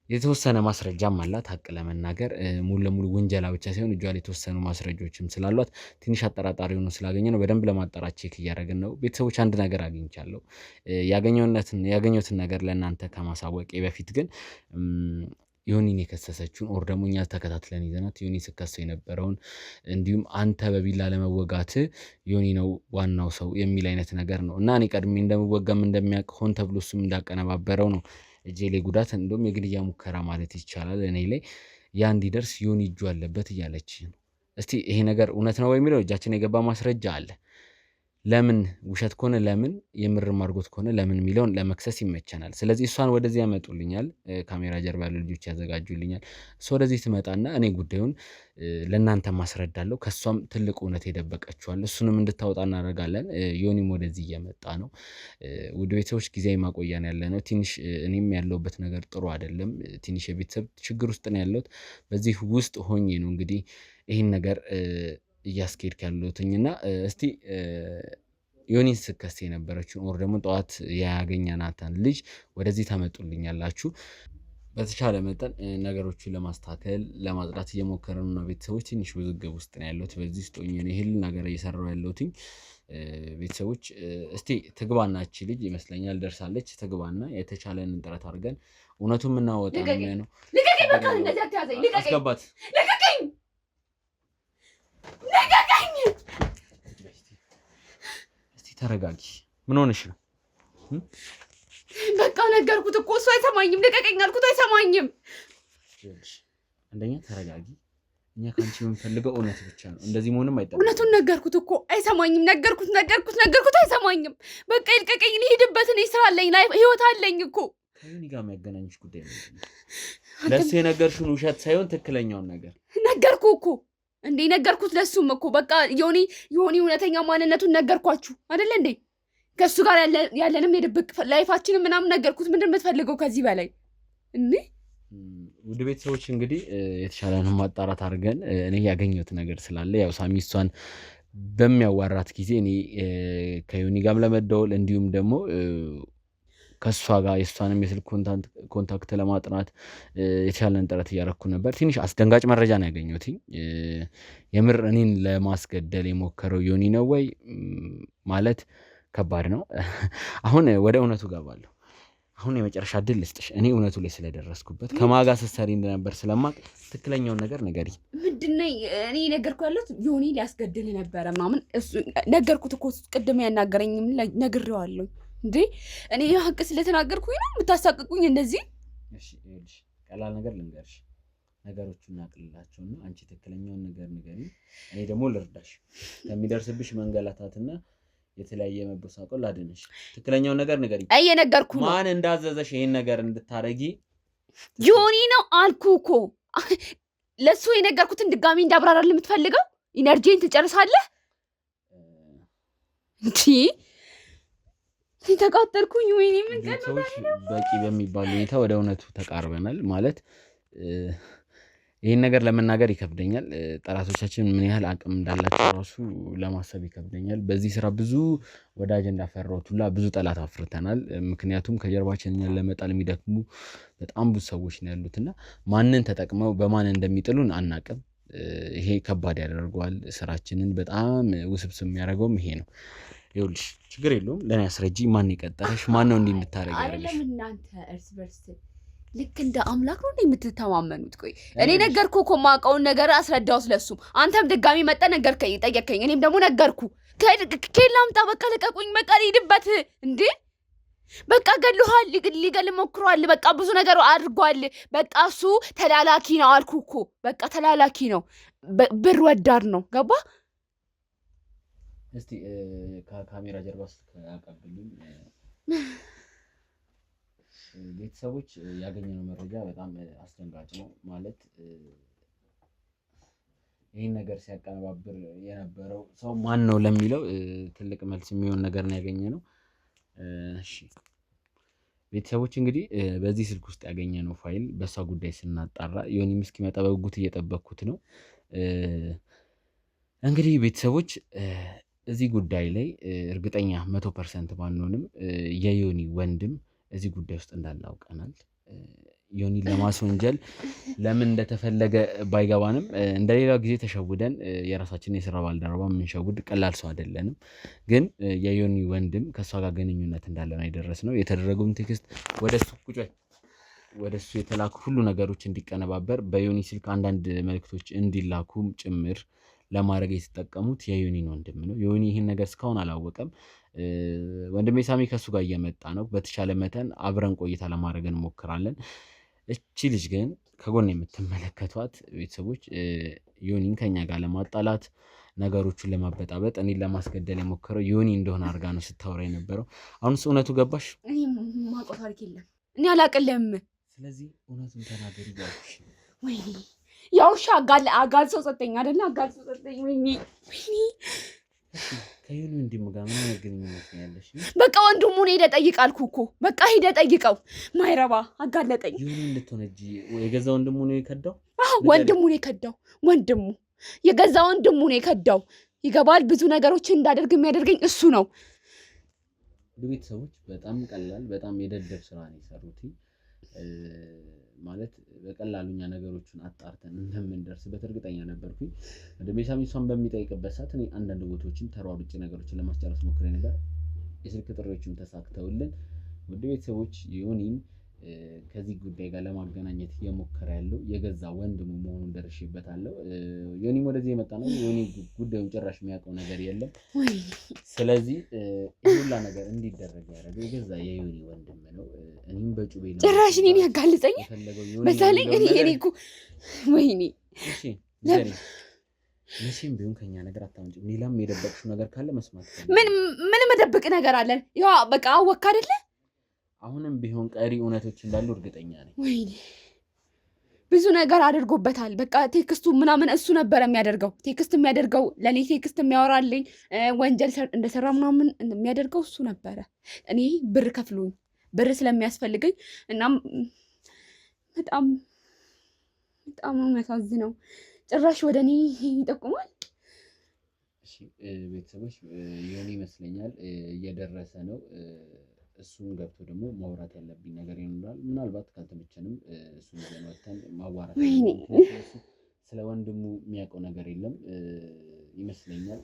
የተወሰነ ማስረጃም አላት። ሀቅ ለመናገር ሙሉ ለሙሉ ውንጀላ ብቻ ሳይሆን እጇ ላይ የተወሰኑ ማስረጃዎችም ስላሏት ትንሽ አጠራጣሪ ሆኖ ስላገኘ ነው በደንብ ለማጣራት ቼክ እያደረግን ነው። ቤተሰቦች አንድ ነገር አግኝቻለሁ። ያገኘሁትን ነገር ለእናንተ ከማሳወቄ በፊት ግን ዮኒን የከሰሰችውን ኦር ደግሞ እኛ ተከታትለን ይዘናት ዮኒ ስከሰው የነበረውን እንዲሁም አንተ በቢላ ለመወጋት ዮኒ ነው ዋናው ሰው የሚል አይነት ነገር ነው እና እኔ ቀድሜ እንደምወጋም እንደሚያውቅ ሆን ተብሎ እሱም እንዳቀነባበረው ነው እጄ ላይ ጉዳት እንደውም የግድያ ሙከራ ማለት ይቻላል እኔ ላይ ያ እንዲደርስ ዮኒ እጁ አለበት እያለች ነው። እስቲ ይሄ ነገር እውነት ነው የሚለው እጃችን የገባ ማስረጃ አለ። ለምን ውሸት ከሆነ ለምን የምርም አድርጎት ከሆነ ለምን የሚለውን ለመክሰስ ይመቸናል። ስለዚህ እሷን ወደዚህ ያመጡልኛል። ካሜራ ጀርባ ያሉ ልጆች ያዘጋጁልኛል። እሷ ወደዚህ ትመጣና እኔ ጉዳዩን ለእናንተ ማስረዳለሁ። ከእሷም ትልቅ እውነት የደበቀችዋል እሱንም እንድታወጣ እናደርጋለን። ዮኒም ወደዚህ እየመጣ ነው። ውድ ቤተሰቦች ጊዜያዊ ማቆያ ነው ያለነው። ትንሽ እኔም ያለሁበት ነገር ጥሩ አይደለም። ትንሽ የቤተሰብ ችግር ውስጥ ነው ያለሁት። በዚህ ውስጥ ሆኜ ነው እንግዲህ ይህን ነገር እያስኬድክ ያለሁትኝና እስቲ ዮኒን ስከስ የነበረችውን ኦር ደግሞ ጠዋት ያገኘናትን ልጅ ወደዚህ ታመጡልኛላችሁ። በተቻለ መጠን ነገሮችን ለማስተካከል ለማጽዳት እየሞከረን ነው። ቤተሰቦች ትንሽ ውዝግብ ውስጥ ነው ያለሁት። በዚህ ውስጥ ሆኜ ነው ይሄን ነገር እየሰራሁ ያለሁትኝ። ቤተሰቦች እስቲ ትግባና እቺ ልጅ ይመስለኛል ደርሳለች። ትግባና የተቻለንን ጥረት አድርገን እውነቱን የምናወጣ ነው። ልቀቀኝ! በቃ እንደዚህ አትያዘኝ። ልቀቀኝ! አስገባት! ልቀቀኝ! ልቀቀኝ! እስቲ ተረጋጊ። ምን ሆነሽ ነው? በቃ ነገርኩት እኮ እሱ አይሰማኝም። ልቀቀኝ አልኩት አይሰማኝም። አንደኛ ተረጋጊ። እኛ ካንቺ የምንፈልገው እውነት ብቻ ነው። እንደዚህ መሆንም አይጠበቅም። እውነቱን ነገርኩት እኮ አይሰማኝም። ነገርኩት አይሰማኝም። በቃ ይልቀቀኝ። ልሂድበት። እኔ ስራ አለኝ፣ ህይወት አለኝ እኮ። ከዮኒ ጋር የሚያገናኝሽ ጉዳይ ነው። ለእሱ የነገርሽውን ውሸት ሳይሆን ትክክለኛውን ነገር ነገርኩ እኮ እንዴ ነገርኩት። ለሱም እኮ በቃ ዮኒ እውነተኛ ማንነቱን ነገርኳችሁ አይደለ እንዴ? ከሱ ጋር ያለንም የድብቅ ላይፋችንን ምናምን ነገርኩት። ምንድን የምትፈልገው ከዚህ በላይ እንዴ? ውድ ቤተሰቦች እንግዲህ የተሻለንን ማጣራት አድርገን እኔ ያገኘሁት ነገር ስላለ ያው ሳሚ እሷን በሚያዋራት ጊዜ እኔ ከዮኒ ጋርም ለመደወል እንዲሁም ደግሞ ከእሷ ጋር የእሷንም የስልክ ኮንታክት ለማጥናት የተሻለን ጥረት እያደረኩ ነበር። ትንሽ አስደንጋጭ መረጃ ነው ያገኘሁት። የምር እኔን ለማስገደል የሞከረው ዮኒ ነው ወይ ማለት ከባድ ነው። አሁን ወደ እውነቱ ገባለሁ። አሁን የመጨረሻ እድል ልስጥሽ። እኔ እውነቱ ላይ ስለደረስኩበት ከማጋ ስትሰሪ እንደነበር ስለማቅ ትክክለኛውን ነገር ንገሪኝ። ምንድነው እኔ ነገርኩ ያለሁት ዮኒ ሊያስገድል ነበረ ምናምን እሱ ነገርኩት እኮ ቅድም ያናገረኝም ነግሬዋለሁ። እንዴ እኔ ሀቅ ስለተናገርኩኝ ነው የምታሳቅቁኝ እንደዚህ? እሺ ይኸውልሽ ቀላል ነገር ልንገርሽ። ነገሮቹን እናቅልላቸውና አንቺ ትክክለኛውን ነገር ንገሪኝ። እኔ ደግሞ ልርዳሽ ከሚደርስብሽ መንገላታትና የተለያየ መበሳቆል ላድንሽ። ትክክለኛውን ነገር ንገሪኝ። እየነገርኩ ነው። ማን እንዳዘዘሽ ይሄን ነገር እንድታረጊ? ዮኒ ነው አልኩ እኮ። ለሱ የነገርኩትን ድጋሚ እንዳብራራል የምትፈልገው? ኢነርጂን ትጨርሳለህ እንዴ? ተቃጠልኩኝ። ወይኔ ምን ሰዎች በቂ በሚባል ሁኔታ ወደ እውነቱ ተቃርበናል። ማለት ይህን ነገር ለመናገር ይከብደኛል። ጠላቶቻችን ምን ያህል አቅም እንዳላቸው ራሱ ለማሰብ ይከብደኛል። በዚህ ስራ ብዙ ወዳጅ እንዳፈራሁት ሁላ ብዙ ጠላት አፍርተናል። ምክንያቱም ከጀርባችን እኛን ለመጣል የሚደክሙ በጣም ብዙ ሰዎች ነው ያሉትና ማንን ተጠቅመው በማን እንደሚጥሉን አናቅም። ይሄ ከባድ ያደርገዋል። ስራችንን በጣም ውስብስብ የሚያደርገውም ይሄ ነው። ይኸውልሽ ችግር የለውም ለእኔ አስረጂ። ማን የቀጠረሽ? ማን ነው እንዲህ እንድታረጊ ያደረገሽ? አይደለም እናንተ እርስ በርስ ልክ እንደ አምላክ ነው የምትተማመኑት? ቆይ እኔ ነገርኩህ እኮ የማውቀውን ነገር አስረዳው ስለሱም። አንተም ድጋሚ መጣ ነገርከኝ፣ ጠየከኝ፣ እኔም ደግሞ ነገርኩ። ከየት ላምጣ? በቃ ልቀቁኝ፣ በቃ ልሂድበት እንዴ! በቃ ገድሏል፣ ሊገል ሞክሯል፣ በቃ ብዙ ነገር አድርጓል። በቃ እሱ ተላላኪ ነው አልኩ እኮ በቃ ተላላኪ ነው፣ ብር ወዳድ ነው። ገባ? እስቲ ከካሜራ ጀርባ አቀብሉኝ። ቤተሰቦች ያገኘነው መረጃ በጣም አስደንጋጭ ነው። ማለት ይህን ነገር ሲያቀነባብር የነበረው ሰው ማን ነው ለሚለው ትልቅ መልስ የሚሆን ነገር ነው ያገኘነው። እሺ ቤተሰቦች እንግዲህ በዚህ ስልክ ውስጥ ያገኘነው ፋይል በሷ ጉዳይ ስናጣራ ዮኒም እስኪመጣ በጉጉት እየጠበቅኩት ነው። እንግዲህ ቤተሰቦች እዚህ ጉዳይ ላይ እርግጠኛ 100% ባንሆንም የዮኒ ወንድም እዚህ ጉዳይ ውስጥ እንዳለ አውቀናል። ዮኒ ለማስወንጀል ለምን እንደተፈለገ ባይገባንም እንደሌላው ጊዜ ተሸውደን የራሳችንን የስራ ባልደረባ የምንሸውድ ቀላል ሰው አይደለንም። ግን የዮኒ ወንድም ከሷ ጋር ግንኙነት እንዳለ ነው የደረስነው። የተደረገውን ቴክስት ወደሱ የተላኩ ሁሉ ነገሮች እንዲቀነባበር በዮኒ ስልክ አንዳንድ መልእክቶች እንዲላኩም ጭምር ለማድረግ የተጠቀሙት የዮኒን ወንድም ነው። ዮኒ ይህን ነገር እስካሁን አላወቀም። ወንድሜ ሳሚ ከሱ ጋር እየመጣ ነው። በተቻለ መጠን አብረን ቆይታ ለማድረግ እንሞክራለን። እቺ ልጅ ግን ከጎን የምትመለከቷት ቤተሰቦች ዮኒን ከኛ ጋር ለማጣላት ነገሮቹን ለማበጣበጥ እኔን ለማስገደል የሞከረው ዮኒ እንደሆነ አድርጋ ነው ስታወራ የነበረው። አሁንስ እውነቱ ገባሽ? እኔ ማውቀው ታሪክ የለም፣ እኔ አላቅልም። ስለዚህ እውነቱን ተናገሪ ያልኩሽ። ወይኔ ያው እሺ አጋል ሰው ሰጠኝ አይደለ? አጋል ሰው ሰጠኝ። ወይኔ ከዮኒ ወንድም ጋር ምን አይነት ግንኙነት ነው ያለሽ? በቃ ወንድሙን ሄደህ ጠይቅ አልኩህ እኮ በቃ ሄደህ ጠይቀው። ማይረባ አጋለጠኝ። ዮኒ እንድትሆነጂ የገዛ ወንድሙ ነው የከዳው? ወንድሙ ነው የከዳው። ወንድሙ የገዛ ወንድሙ ነው የከዳው። ይገባል? ብዙ ነገሮችን እንዳደርግ የሚያደርገኝ እሱ ነው። ቤተሰቦች በጣም ቀላል በጣም የደደብ ስራ ነው የሰሩት። ማለት በቀላሉ እኛ ነገሮችን አጣርተን እንደምንደርስበት እርግጠኛ ነበርኩኝ። ወንድሜ ሳሚ እሷን በሚጠይቅበት ሰዓት እኔ አንዳንድ ቦታዎችን ተሯሩጬ ነገሮችን ለማስጨረስ ሞክሬ ነበር። የስልክ ጥሪዎችም ተሳክተውልን ውድ ቤተሰቦች ዮኒን ከዚህ ጉዳይ ጋር ለማገናኘት እየሞከረ ያለው የገዛ ወንድሙ መሆኑን ደርሼበታለሁ። ዮኒም ወደዚህ የመጣ ነው። ዮኒ ጉዳዩን ጭራሽ የሚያውቀው ነገር የለም። ስለዚህ ሁላ ነገር እንዲደረግ ያደረገው የገዛ የዮኒ ወንድም ነው። እኔም በጩቤ ጭራሽ እኔን ያጋልጠኝ በዛለኝ እኔ እኮ ወይኔ። እሺ መቼም ቢሆን ከኛ ነገር አታምጪ። ሌላም የደበቅሽው ነገር ካለ መስማት ምን መደበቅ ነገር አለን? ያው በቃ አወካ አይደለ? አሁንም ቢሆን ቀሪ እውነቶች እንዳሉ እርግጠኛ ነኝ። ወይኔ ብዙ ነገር አድርጎበታል። በቃ ቴክስቱ ምናምን እሱ ነበር የሚያደርገው። ቴክስት የሚያደርገው ለኔ ቴክስት የሚያወራልኝ ወንጀል እንደሰራ ምናምን የሚያደርገው እሱ ነበረ። እኔ ብር ከፍሎኝ ብር ስለሚያስፈልገኝ እናም በጣም በጣም የሚያሳዝነው ጭራሽ ወደ እኔ ይጠቁማል። እሺ ቤተሰቦች ዮኒ ይመስለኛል እየደረሰ ነው። እሱን ገብቶ ደግሞ ማውራት ያለብኝ ነገር ይኖራል። ምናልባት ካልተመቸንም እሱን ዘመተን ማዋራት ስለ ወንድሙ የሚያውቀው ነገር የለም ይመስለኛል።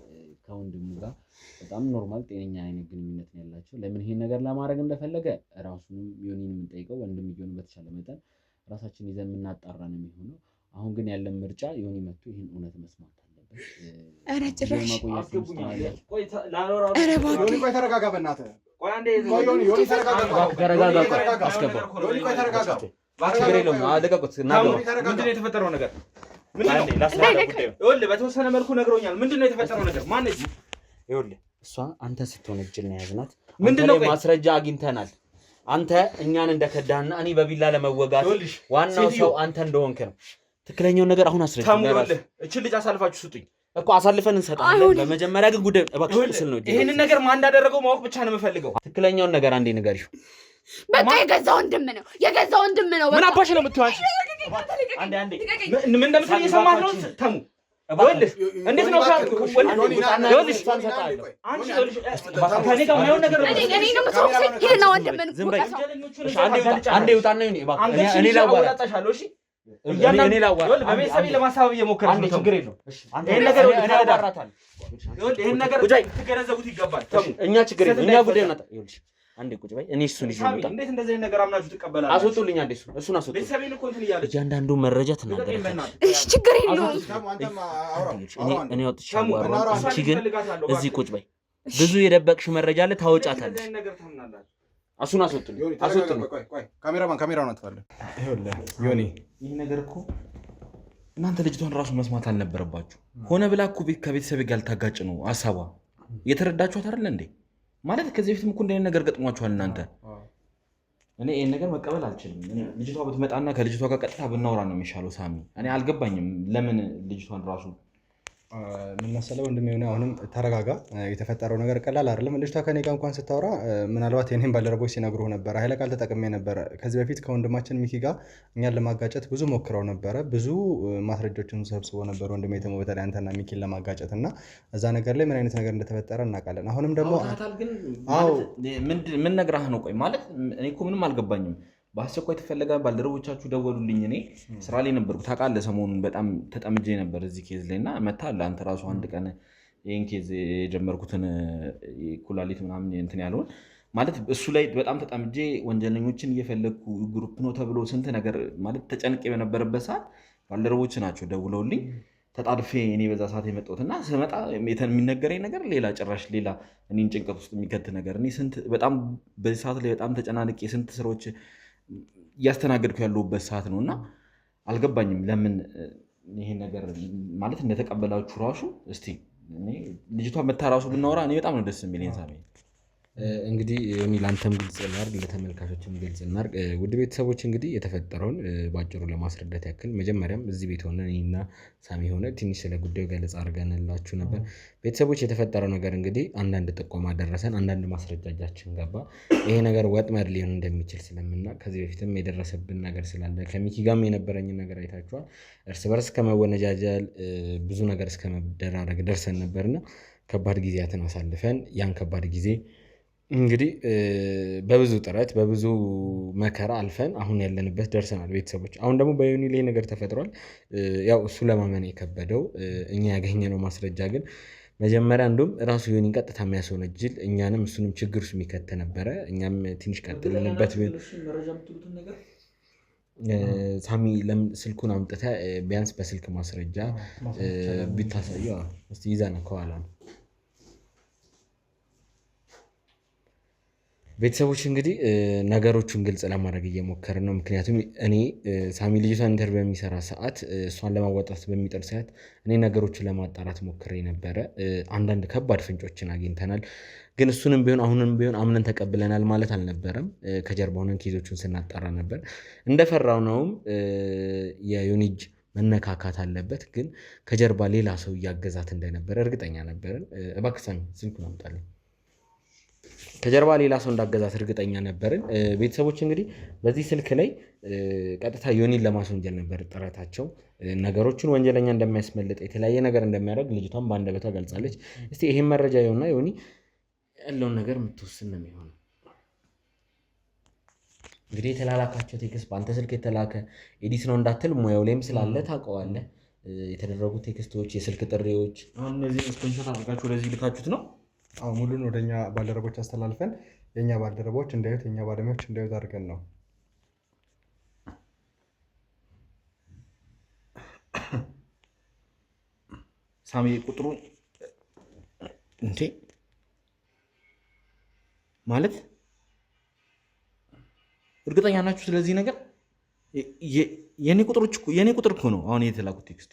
ከወንድሙ ጋር በጣም ኖርማል ጤነኛ አይነት ግንኙነት ነው ያላቸው። ለምን ይሄን ነገር ለማድረግ እንደፈለገ ራሱንም ዮኒን የምንጠይቀው ወንድም ዮኒ በተቻለ መጠን ራሳችን ይዘን የምናጣራ ነው የሚሆነው። አሁን ግን ያለን ምርጫ ዮኒ መጥቶ ይሄን እውነት መስማት አለበት። ኧረ ጭራሽ ቆይ ተረጋጋ በእናትህ። ምንድን ነው የተፈጠረው ነገር? በተወሰነ መልኩ ነግሮኛል። ምንድን ነው የተፈጠረው ነገር? ማነች? ይኸውልህ እሷ አንተ ስትሆን እጅል ነው ያዝናት። ምንድነው ማስረጃ አግኝተናል። አንተ እኛን እንደከዳህና እኔ በቢላ ለመወጋት ዋናው ሰው አንተ እንደሆንክ ነው። ትክክለኛውን ነገር አሁን አስረጃ። እቺ ልጅ አሳልፋችሁ ስጡኝ እኮ አሳልፈን እንሰጣለን። በመጀመሪያ ግን ጉዳይ እባክህ ስል ነው። ይሄንን ነገር ማን እንዳደረገው ማወቅ ብቻ ነው የምፈልገው። ትክክለኛውን ነገር አንዴ ንገሪው። በቃ የገዛ ወንድም ነው፣ የገዛ ወንድም ነው። ምን አባሽ ነው የምትዋሽ? አንዴ ምን እንደምትል እየሰማህ ነው? ተሙ ወልሽ እንዴት ነው ካል ወልሽ አንቺ ወልሽ ከኔ ጋር ማየው ነገር ነው። እኔ ነው የምትወቅሰኝ? ሂድና ወንድምን አንዴ ውጣና ይሁን እባክህ። እኔ ላዋራጣሻለሁ። እሺ እኔ ላዋራ በቤተሰቤ ለማሳበብ እየሞከረች ነው። ችግር የለውም። ይሄን ነገር ይሄን ነገር ትገነዘቡት ይገባል። እኛ ችግር የለውም። እኛ ጉዳይ ነው። ይኸውልሽ አንዴ ቁጭ በይ። እኔ እሱን ይዤ ልምጣ። እንዴት እንደዚህ ነገር አምናችሁ ትቀበላላችሁ? አስወጡልኝ። አንዴ እሱን አስወጡ። ቤተሰቤን እኮ እንትን እያለች እያንዳንዱ መረጃ ትናገራለች። እሺ ችግር የለውም። እኔ ወጥቼ አዋራው። አንቺ ግን እዚህ ቁጭ በይ። ብዙ የደበቅሽ መረጃ አለ፣ ታወጫታለሽ። እሱን አስወጡልኝ። ካሜራውን አጥፋለሁ። ይኸውልህ ዮኒ፣ ይሄ ነገር እኮ እናንተ ልጅቷን ራሱ መስማት አልነበረባችሁ። ሆነ ብላ እኮ ከቤተሰብ ጋር ልታጋጭ ነው ሀሳቧ። እየተረዳችኋት አይደል እንዴ? ማለት ከዚህ በፊትም እኮ እንደዚህ ነገር ገጥሟችኋል እናንተ። እኔ ይሄን ነገር መቀበል አልችልም። ልጅቷ ብትመጣና ከልጅቷ ጋር ቀጥታ ብናወራ ነው የሚሻለው። ሳሚ፣ እኔ አልገባኝም ለምን ልጅቷን ራሱ ምን መሰለህ ወንድሜ ሆነ አሁንም ተረጋጋ። የተፈጠረው ነገር ቀላል አይደለም። ልጅቷ ከኔ ጋር እንኳን ስታወራ ምናልባት የኔን ባልደረቦች ሲነግሩህ ነበር፣ ኃይለ ቃል ተጠቅሜ ነበር። ከዚህ በፊት ከወንድማችን ሚኪ ጋር እኛን ለማጋጨት ብዙ ሞክረው ነበረ። ብዙ ማስረጃዎችን ሰብስቦ ነበር ወንድሜ ተሞ በተለይ አንተና ሚኪን ለማጋጨት እና እዛ ነገር ላይ ምን አይነት ነገር እንደተፈጠረ እናውቃለን። አሁንም ደግሞ ምን ነግራህ ነው? ቆይ ማለት እኔ እኮ ምንም አልገባኝም። በአስቸኳይ ተፈለጋ ባልደረቦቻችሁ ደወሉልኝ። እኔ ስራ ላይ ነበርኩ ታውቃለህ። ሰሞኑን በጣም ተጠምጄ ነበር እዚህ ኬዝ ላይ እና መታለህ አንተ ራሱ አንድ ቀን ይህን ኬዝ የጀመርኩትን ኩላሊት ምናምን እንትን ያለውን ማለት እሱ ላይ በጣም ተጠምጄ ወንጀለኞችን እየፈለግኩ ግሩፕ ነው ተብሎ ስንት ነገር ማለት ተጨንቄ በነበረበት ሰዓት ባልደረቦች ናቸው ደውለውልኝ ተጣድፌ እኔ በዛ ሰዓት የመጣሁትና ስመጣ የሚነገረኝ ነገር ሌላ ጭራሽ ሌላ እኔን ጭንቀት ውስጥ የሚከት ነገር እኔ ስንት በጣም በዚህ ሰዓት ላይ በጣም ተጨናንቄ ስንት ስራዎች እያስተናገድኩ ያለሁበት ሰዓት ነው እና አልገባኝም ለምን ይሄን ነገር ማለት እንደተቀበላችሁ ራሱ እስቲ ልጅቷ መታ ራሱ ብናወራ እኔ በጣም ነው ደስ የሚለኝ። ሳሚ እንግዲህ እኔ ላንተም ግልጽ እናድርግ ለተመልካቾችም ግልጽ እናድርግ። ውድ ቤተሰቦች እንግዲህ የተፈጠረውን ባጭሩ ለማስረዳት ያክል መጀመሪያም እዚህ ቤት ሆነን እኔና ሳሚ ሆነ ትንሽ ስለ ጉዳዩ ገለጻ አድርገንላችሁ ነበር። ቤተሰቦች የተፈጠረው ነገር እንግዲህ አንዳንድ ጥቆማ ደረሰን፣ አንዳንድ ማስረጃጃችን ገባ። ይሄ ነገር ወጥመድ ሊሆን እንደሚችል ስለምናውቅ ከዚህ በፊትም የደረሰብን ነገር ስላለ ከሚኪ ጋርም የነበረኝን ነገር አይታችኋል። እርስ በርስ ከመወነጃጀል ብዙ ነገር እስከመደራረግ ደርሰን ነበርና ከባድ ጊዜያትን አሳልፈን ያን ከባድ ጊዜ እንግዲህ በብዙ ጥረት በብዙ መከራ አልፈን አሁን ያለንበት ደርሰናል። ቤተሰቦች አሁን ደግሞ በዮኒ ላይ ነገር ተፈጥሯል። ያው እሱ ለማመን የከበደው እኛ ያገኘነው ማስረጃ ግን መጀመሪያ እንደውም ራሱ ዮኒ ቀጥታ የሚያስወነጅል እኛንም እሱንም ችግር ውስጥ የሚከት ነበረ። እኛም ትንሽ ቀጥልንበት ሳሚ ስልኩን አምጥተህ ቢያንስ በስልክ ማስረጃ ቢታሳየው እስቲ ይዘህ ነው ከኋላ ነው። ቤተሰቦች እንግዲህ ነገሮቹን ግልጽ ለማድረግ እየሞከርን ነው። ምክንያቱም እኔ ሳሚ ልጅቷን ኢንተርቪው በሚሰራ ሰዓት እሷን ለማዋጣት በሚጥር ሰዓት እኔ ነገሮችን ለማጣራት ሞክሬ ነበረ። አንዳንድ ከባድ ፍንጮችን አግኝተናል። ግን እሱንም ቢሆን አሁንም ቢሆን አምነን ተቀብለናል ማለት አልነበረም። ከጀርባ ሆነን ኬዞቹን ስናጣራ ነበር። እንደፈራው ነውም የዮኒ እጅ መነካካት አለበት። ግን ከጀርባ ሌላ ሰው እያገዛት እንደነበረ እርግጠኛ ነበርን። እባክህ ሳሚ ስልኩን አምጣልኝ። ከጀርባ ሌላ ሰው እንዳገዛት እርግጠኛ ነበርን። ቤተሰቦች እንግዲህ በዚህ ስልክ ላይ ቀጥታ ዮኒን ለማስወንጀል ነበር ጥረታቸው። ነገሮችን ወንጀለኛ እንደሚያስመልጥ የተለያየ ነገር እንደሚያደርግ ልጅቷን በአንደበቷ ገልጻለች። እስቲ ይሄን መረጃ ይኸውና ዮኒ ያለውን ነገር የምትወስን ነው የሚሆነው። እንግዲህ የተላላካቸው ቴክስት በአንተ ስልክ የተላከ ኤዲት ነው እንዳትል ሙያው ላይም ስላለ ታውቀዋለህ። የተደረጉ ቴክስቶች፣ የስልክ ጥሪዎች አሁን እነዚህ ስክሪንሾት አድርጋችሁ ወደዚህ ልካችሁት ነው? አዎ ሙሉን ወደኛ ባልደረቦች አስተላልፈን የኛ ባልደረቦች እንዳዩት የኛ ባለሙያዎች እንዳዩት አድርገን ነው። ሳሚ ቁጥሩ እንዴ ማለት እርግጠኛ ናችሁ ስለዚህ ነገር? የኔ ቁጥር እኮ ነው አሁን የተላኩት ቴክስት።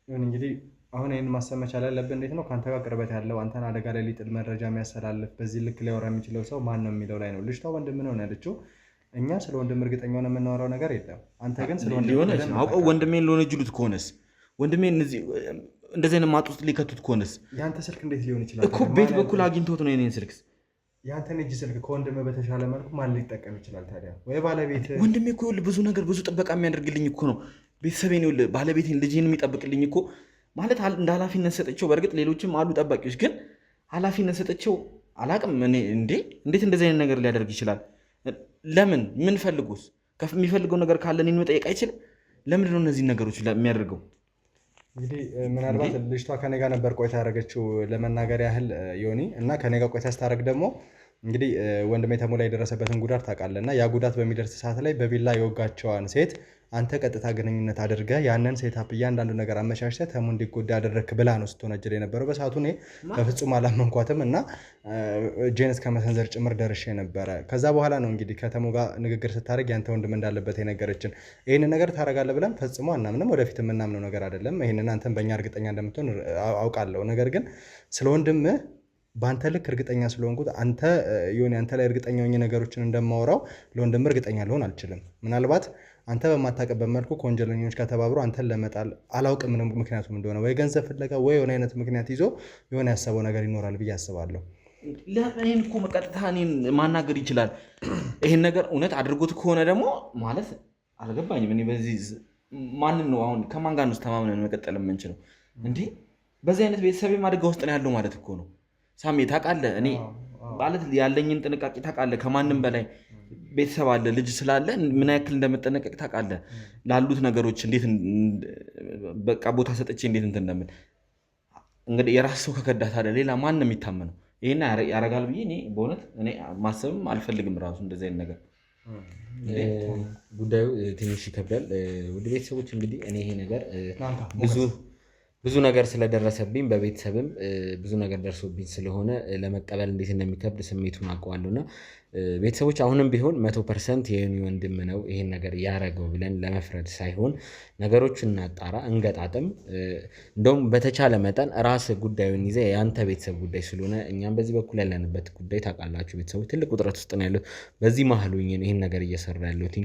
እንግዲህ አሁን ይህን ማሰብ መቻል ያለብን እንዴት ነው ከአንተ ጋር ቅርበት ያለው አንተን አደጋ ላይ ሊጥል መረጃ የሚያስተላልፍ በዚህ ልክ ሊያወራ የሚችለው ሰው ማን ነው የሚለው ላይ ነው። ልጅቷ ወንድም ነው ያለችው። እኛ ስለ ወንድም እርግጠኛ ሆነ የምናወራው ነገር የለም። አንተ ግን ስለ ወንድም አውቀው ወንድሜን ለሆነ ጅሉት ከሆነስ ወንድሜን እንደዚህ አይነት ማጥ ውስጥ ሊከቱት ከሆነስ ያንተ ስልክ እንዴት ሊሆን ይችላል እኮ? ቤት በኩል አግኝቶት ነው የኔን ስልክስ? ያንተን እጅ ስልክ ከወንድም በተሻለ መልኩ ማን ሊጠቀም ይችላል ታዲያ? ወይ ባለቤት? ወንድሜ እኮ ብዙ ነገር ብዙ ጥበቃ የሚያደርግልኝ እኮ ነው። ቤተሰቤን ባለቤቴን ልጄን የሚጠብቅልኝ እኮ ማለት እንደ ኃላፊነት ሰጠቸው። በእርግጥ ሌሎችም አሉ ጠባቂዎች፣ ግን ኃላፊነት ሰጠቸው። አላቅም እኔ እንዴት እንደዚህ አይነት ነገር ሊያደርግ ይችላል? ለምን? ምን ፈልጎስ? የሚፈልገው ነገር ካለ እኔን መጠየቅ አይችልም? ለምንድን ነው እነዚህ ነገሮች የሚያደርገው? እንግዲህ ምናልባት ልጅቷ ከኔ ጋር ነበር ቆይታ ያደረገችው ለመናገር ያህል ዮኒ እና ከኔ ጋር ቆይታ ስታደርግ ደግሞ እንግዲህ ወንድሜ ተሙ ላይ የደረሰበትን ጉዳት ታውቃለህ እና ያ ጉዳት በሚደርስ ሰዓት ላይ በቢላ የወጋቸዋን ሴት አንተ ቀጥታ ግንኙነት አድርገህ ያንን ሴታፕ እያንዳንዱ ነገር አመቻችተህ ተሙ እንዲጎዳ ያደረግክ ብላ ነው ስትወነጅል የነበረው። በሰዓቱ እኔ በፍጹም አላመንኳትም እና እጄን እስከ መሰንዘር ጭምር ደርሼ ነበረ። ከዛ በኋላ ነው እንግዲህ ከተሙ ጋር ንግግር ስታደርግ ያንተ ወንድም እንዳለበት የነገረችን። ይህንን ነገር ታደርጋለህ ብለን ፈጽሞ አናምንም፣ ወደፊት የምናምነው ነገር አይደለም። ይህንን አንተን በእኛ እርግጠኛ እንደምትሆን አውቃለሁ። ነገር ግን ስለ ወንድምህ በአንተ ልክ እርግጠኛ ስለሆንኩት አንተ ዮኒ አንተ ላይ እርግጠኛ ሆኜ ነገሮችን እንደማወራው ለወንድም እርግጠኛ ልሆን አልችልም። ምናልባት አንተ በማታውቅበት መልኩ ከወንጀለኞች ጋር ተባብሮ አንተን ለመጣል አላውቅም ምንም ምክንያቱም እንደሆነ ወይ ገንዘብ ፍለጋ ወይ የሆነ አይነት ምክንያት ይዞ የሆነ ያሰበው ነገር ይኖራል ብዬ አስባለሁ። ይህን እኮ ቀጥታ እኔን ማናገር ይችላል። ይህን ነገር እውነት አድርጎት ከሆነ ደግሞ ማለት አልገባኝም። እኔ በዚህ ማንን ነው አሁን ከማን ጋር ነው ተማምነን መቀጠል የምንችለው? እንዲህ በዚህ አይነት ቤተሰቤም አደጋ ውስጥ ነው ያለው ማለት እኮ ነው። ሳሜ ታውቃለህ፣ እኔ ማለት ያለኝን ጥንቃቄ ታውቃለህ። ከማንም በላይ ቤተሰብ አለ፣ ልጅ ስላለ ምን ያክል እንደምጠነቀቅ ታውቃለህ። ላሉት ነገሮች እንዴት በቃ ቦታ ሰጥቼ እንዴት እንትን እንደምን እንግዲህ የራስ ሰው ከከዳት አይደል ሌላ ማን ነው የሚታመነው? ይሄን ያረጋል ብዬ እኔ በእውነት እኔ ማሰብም አልፈልግም ራሱ እንደዚህ አይነት ነገር። ጉዳዩ ትንሽ ይከብዳል። ውድ ቤተሰቦች እንግዲህ እኔ ይሄ ነገር ብዙ ነገር ስለደረሰብኝ በቤተሰብም ብዙ ነገር ደርሶብኝ ስለሆነ ለመቀበል እንዴት እንደሚከብድ ስሜቱን አውቀዋለሁና ቤተሰቦች አሁንም ቢሆን 100% የዮኒ ወንድም ነው ይሄን ነገር ያረገው ብለን ለመፍረድ ሳይሆን ነገሮችን እናጣራ፣ እንገጣጥም። እንደውም በተቻለ መጠን ራስ ጉዳዩን ይዘህ የአንተ ቤተሰብ ጉዳይ ስለሆነ እኛም በዚህ በኩል ያለንበት ጉዳይ ታውቃላችሁ ቤተሰቦች ትልቅ ውጥረት ውስጥ ነው ያለው። በዚህ መሀል ሆኜ ይሄን ነገር እየሰራ ያለሁት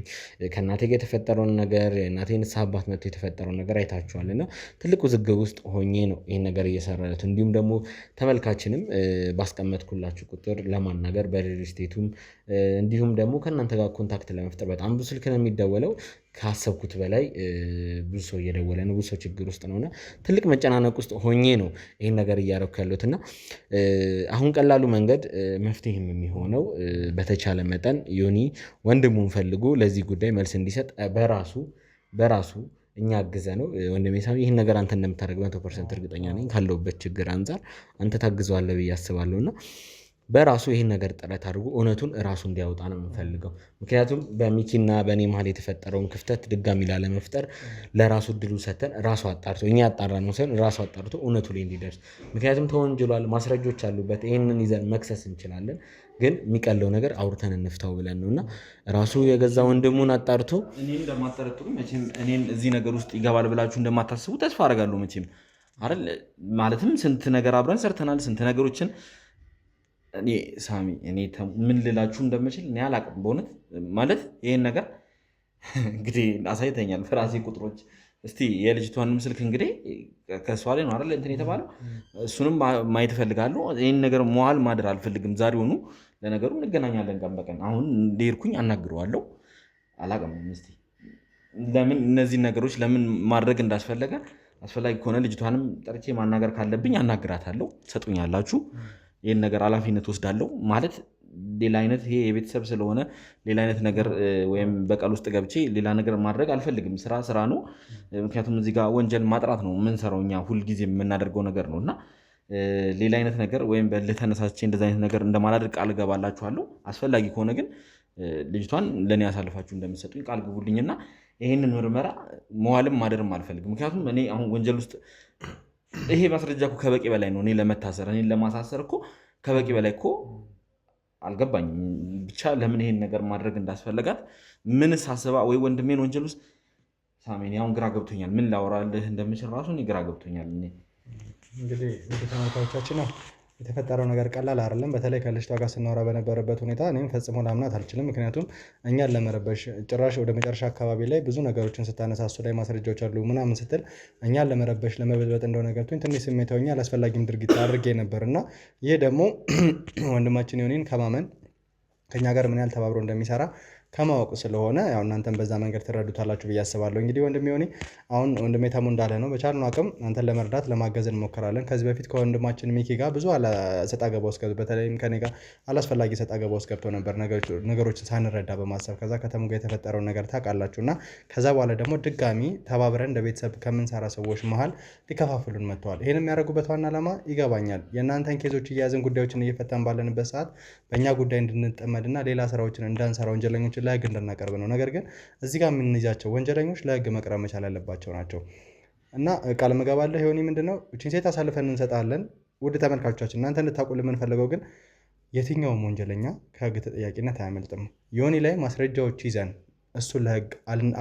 ከእናቴ ጋር የተፈጠረውን ነገር እናቴ ንስሐ አባት መጥቶ የተፈጠረውን ነገር አይታችኋልና ትልቅ ውዝግብ ውስጥ ሆኜ ነው ይሄን ነገር እየሰራ ያለሁት። እንዲሁም ደግሞ ተመልካችንም ባስቀመጥኩላችሁ ቁጥር ለማናገር በሪል ስቴቱም እንዲሁም ደግሞ ከእናንተ ጋር ኮንታክት ለመፍጠር በጣም ብዙ ስልክ ነው የሚደወለው። ካሰብኩት በላይ ብዙ ሰው እየደወለ ነው፣ ብዙ ሰው ችግር ውስጥ ነውና ትልቅ መጨናነቅ ውስጥ ሆኜ ነው ይህን ነገር እያደረኩ ያለሁት እና አሁን ቀላሉ መንገድ መፍትሄም የሚሆነው በተቻለ መጠን ዮኒ ወንድሙን ፈልጎ ለዚህ ጉዳይ መልስ እንዲሰጥ በራሱ እኛ አግዘ ነው። ወንድሜ ሳሚ ይህን ነገር አንተ እንደምታደርግ 100% እርግጠኛ ነኝ። ካለውበት ችግር አንጻር አንተ ታግዘዋለህ ብዬ አስባለሁና በራሱ ይህን ነገር ጥረት አድርጎ እውነቱን ራሱ እንዲያወጣ ነው የምንፈልገው። ምክንያቱም በሚኪና በእኔ መሀል የተፈጠረውን ክፍተት ድጋሚ ላለመፍጠር ለራሱ እድሉ ሰተን ራሱ አጣርቶ እኛ ያጣራ ነው ሳይሆን ራሱ አጣርቶ እውነቱ ላይ እንዲደርስ። ምክንያቱም ተወንጅሏል፣ ማስረጆች አሉበት፣ ይህንን ይዘን መክሰስ እንችላለን። ግን የሚቀለው ነገር አውርተን እንፍታው ብለን ነው እና ራሱ የገዛ ወንድሙን አጣርቶ እኔን እንደማጠረጥሩ መቼም እኔን እዚህ ነገር ውስጥ ይገባል ብላችሁ እንደማታስቡ ተስፋ አደርጋለሁ። መቼም አይደል ማለትም ስንት ነገር አብረን ሰርተናል፣ ስንት ነገሮችን እኔ ሳሚ እኔ ምን ልላችሁ እንደምችል እኔ አላቅም በእውነት ማለት ይሄን ነገር እንግዲህ አሳይተኛል በራሴ ቁጥሮች። እስቲ የልጅቷንም ስልክ እንግዲህ ከሷ ላይ ነው አይደል እንትን የተባለው እሱንም ማየት እፈልጋለሁ። ይሄን ነገር መዋል ማደር አልፈልግም። ዛሬውኑ ለነገሩ እንገናኛለን ቀን በቀን። አሁን እንደሄድኩኝ አናግረዋለሁ። አላቅም እስቲ ለምን እነዚህ ነገሮች ለምን ማድረግ እንዳስፈለገ አስፈላጊ ከሆነ ልጅቷንም ጠርቼ ማናገር ካለብኝ አናግራታለሁ። ትሰጡኛላችሁ። ይህን ነገር ኃላፊነት ወስዳለሁ ማለት ሌላ አይነት ይሄ የቤተሰብ ስለሆነ ሌላ አይነት ነገር ወይም በቀል ውስጥ ገብቼ ሌላ ነገር ማድረግ አልፈልግም። ስራ ነው። ምክንያቱም እዚህ ጋር ወንጀል ማጥራት ነው የምንሰራው እኛ ሁልጊዜ የምናደርገው ነገር ነው እና ሌላ አይነት ነገር ወይም በልህ ተነሳስቼ እንደዚ አይነት ነገር እንደማላደርግ ቃል እገባላችኋለሁ። አስፈላጊ ከሆነ ግን ልጅቷን ለእኔ ያሳልፋችሁ እንደምትሰጡኝ ቃል ግቡልኝና ይህንን ምርመራ መዋልም ማደርም አልፈልግም። ምክንያቱም እኔ አሁን ወንጀል ውስጥ ይሄ ማስረጃ እኮ ከበቂ በላይ ነው። እኔ ለመታሰር እኔን ለማሳሰር እኮ ከበቂ በላይ እኮ አልገባኝም። ብቻ ለምን ይሄን ነገር ማድረግ እንዳስፈለጋት ምን ሳስባ ወይ ወንድሜን ወንጀል ውስጥ ሳሜን አሁን ግራ ገብቶኛል። ምን ላወራልህ እንደምችል ራሱ እኔ ግራ ገብቶኛል። እንግዲህ ተመልካቾቻችን ነው የተፈጠረው ነገር ቀላል አይደለም። በተለይ ከልጅቷ ጋር ስናወራ በነበረበት ሁኔታ እኔም ፈጽሞ ላምናት አልችልም። ምክንያቱም እኛን ለመረበሽ ጭራሽ ወደ መጨረሻ አካባቢ ላይ ብዙ ነገሮችን ስታነሳሱ ላይ ማስረጃዎች አሉ ምናምን ስትል እኛን ለመረበሽ ለመበጥበጥ እንደሆነ ገብቶኝ ትንሽ ስሜታዊ አላስፈላጊም ድርጊት አድርጌ ነበር እና ይህ ደግሞ ወንድማችን ዮኒን ከማመን ከኛ ጋር ምን ያህል ተባብሮ እንደሚሰራ ከማወቅ ስለሆነ ያው እናንተም በዛ መንገድ ትረዱታላችሁ ብዬ አስባለሁ። እንግዲህ ወንድሜ ሆኔ አሁን ወንድሜ ተሙ እንዳለ ነው በቻልነው አቅም አንተን ለመርዳት ለማገዝ እንሞክራለን። ከዚህ በፊት ከወንድማችን ሚኪ ጋር ብዙ ሰጣ ገባ ውስጥ በተለይም ከኔ ጋር አላስፈላጊ ሰጣ ገባ ውስጥ ገብቶ ነበር ነገሮችን ሳንረዳ በማሰብ ከዛ ከተሙ ጋር የተፈጠረውን ነገር ታውቃላችሁ እና ከዛ በኋላ ደግሞ ድጋሚ ተባብረን እንደ ቤተሰብ ከምንሰራ ሰዎች መሀል ሊከፋፍሉን መጥተዋል። ይህን የሚያደርጉበት ዋና ዓላማ ይገባኛል። የእናንተን ኬዞች እያያዝን ጉዳዮችን እየፈታን ባለንበት ሰዓት በእኛ ጉዳይ እንድንጠመድና ሌላ ስራዎችን እንዳንሰራ ወንጀለኞችን ለህግ እንድናቀርብ ነው። ነገር ግን እዚህ ጋር የምንይዛቸው ወንጀለኞች ለህግ መቅረብ መቻል ያለባቸው ናቸው እና ቃል ምገባለህ ዮኒ ምንድነው እቺን ሴት አሳልፈን እንሰጣለን። ውድ ተመልካቾቻችን እናንተ እንድታውቁልን የምንፈልገው ግን የትኛውም ወንጀለኛ ከህግ ተጠያቂነት አያመልጥም። ዮኒ ላይ ማስረጃዎች ይዘን እሱን ለህግ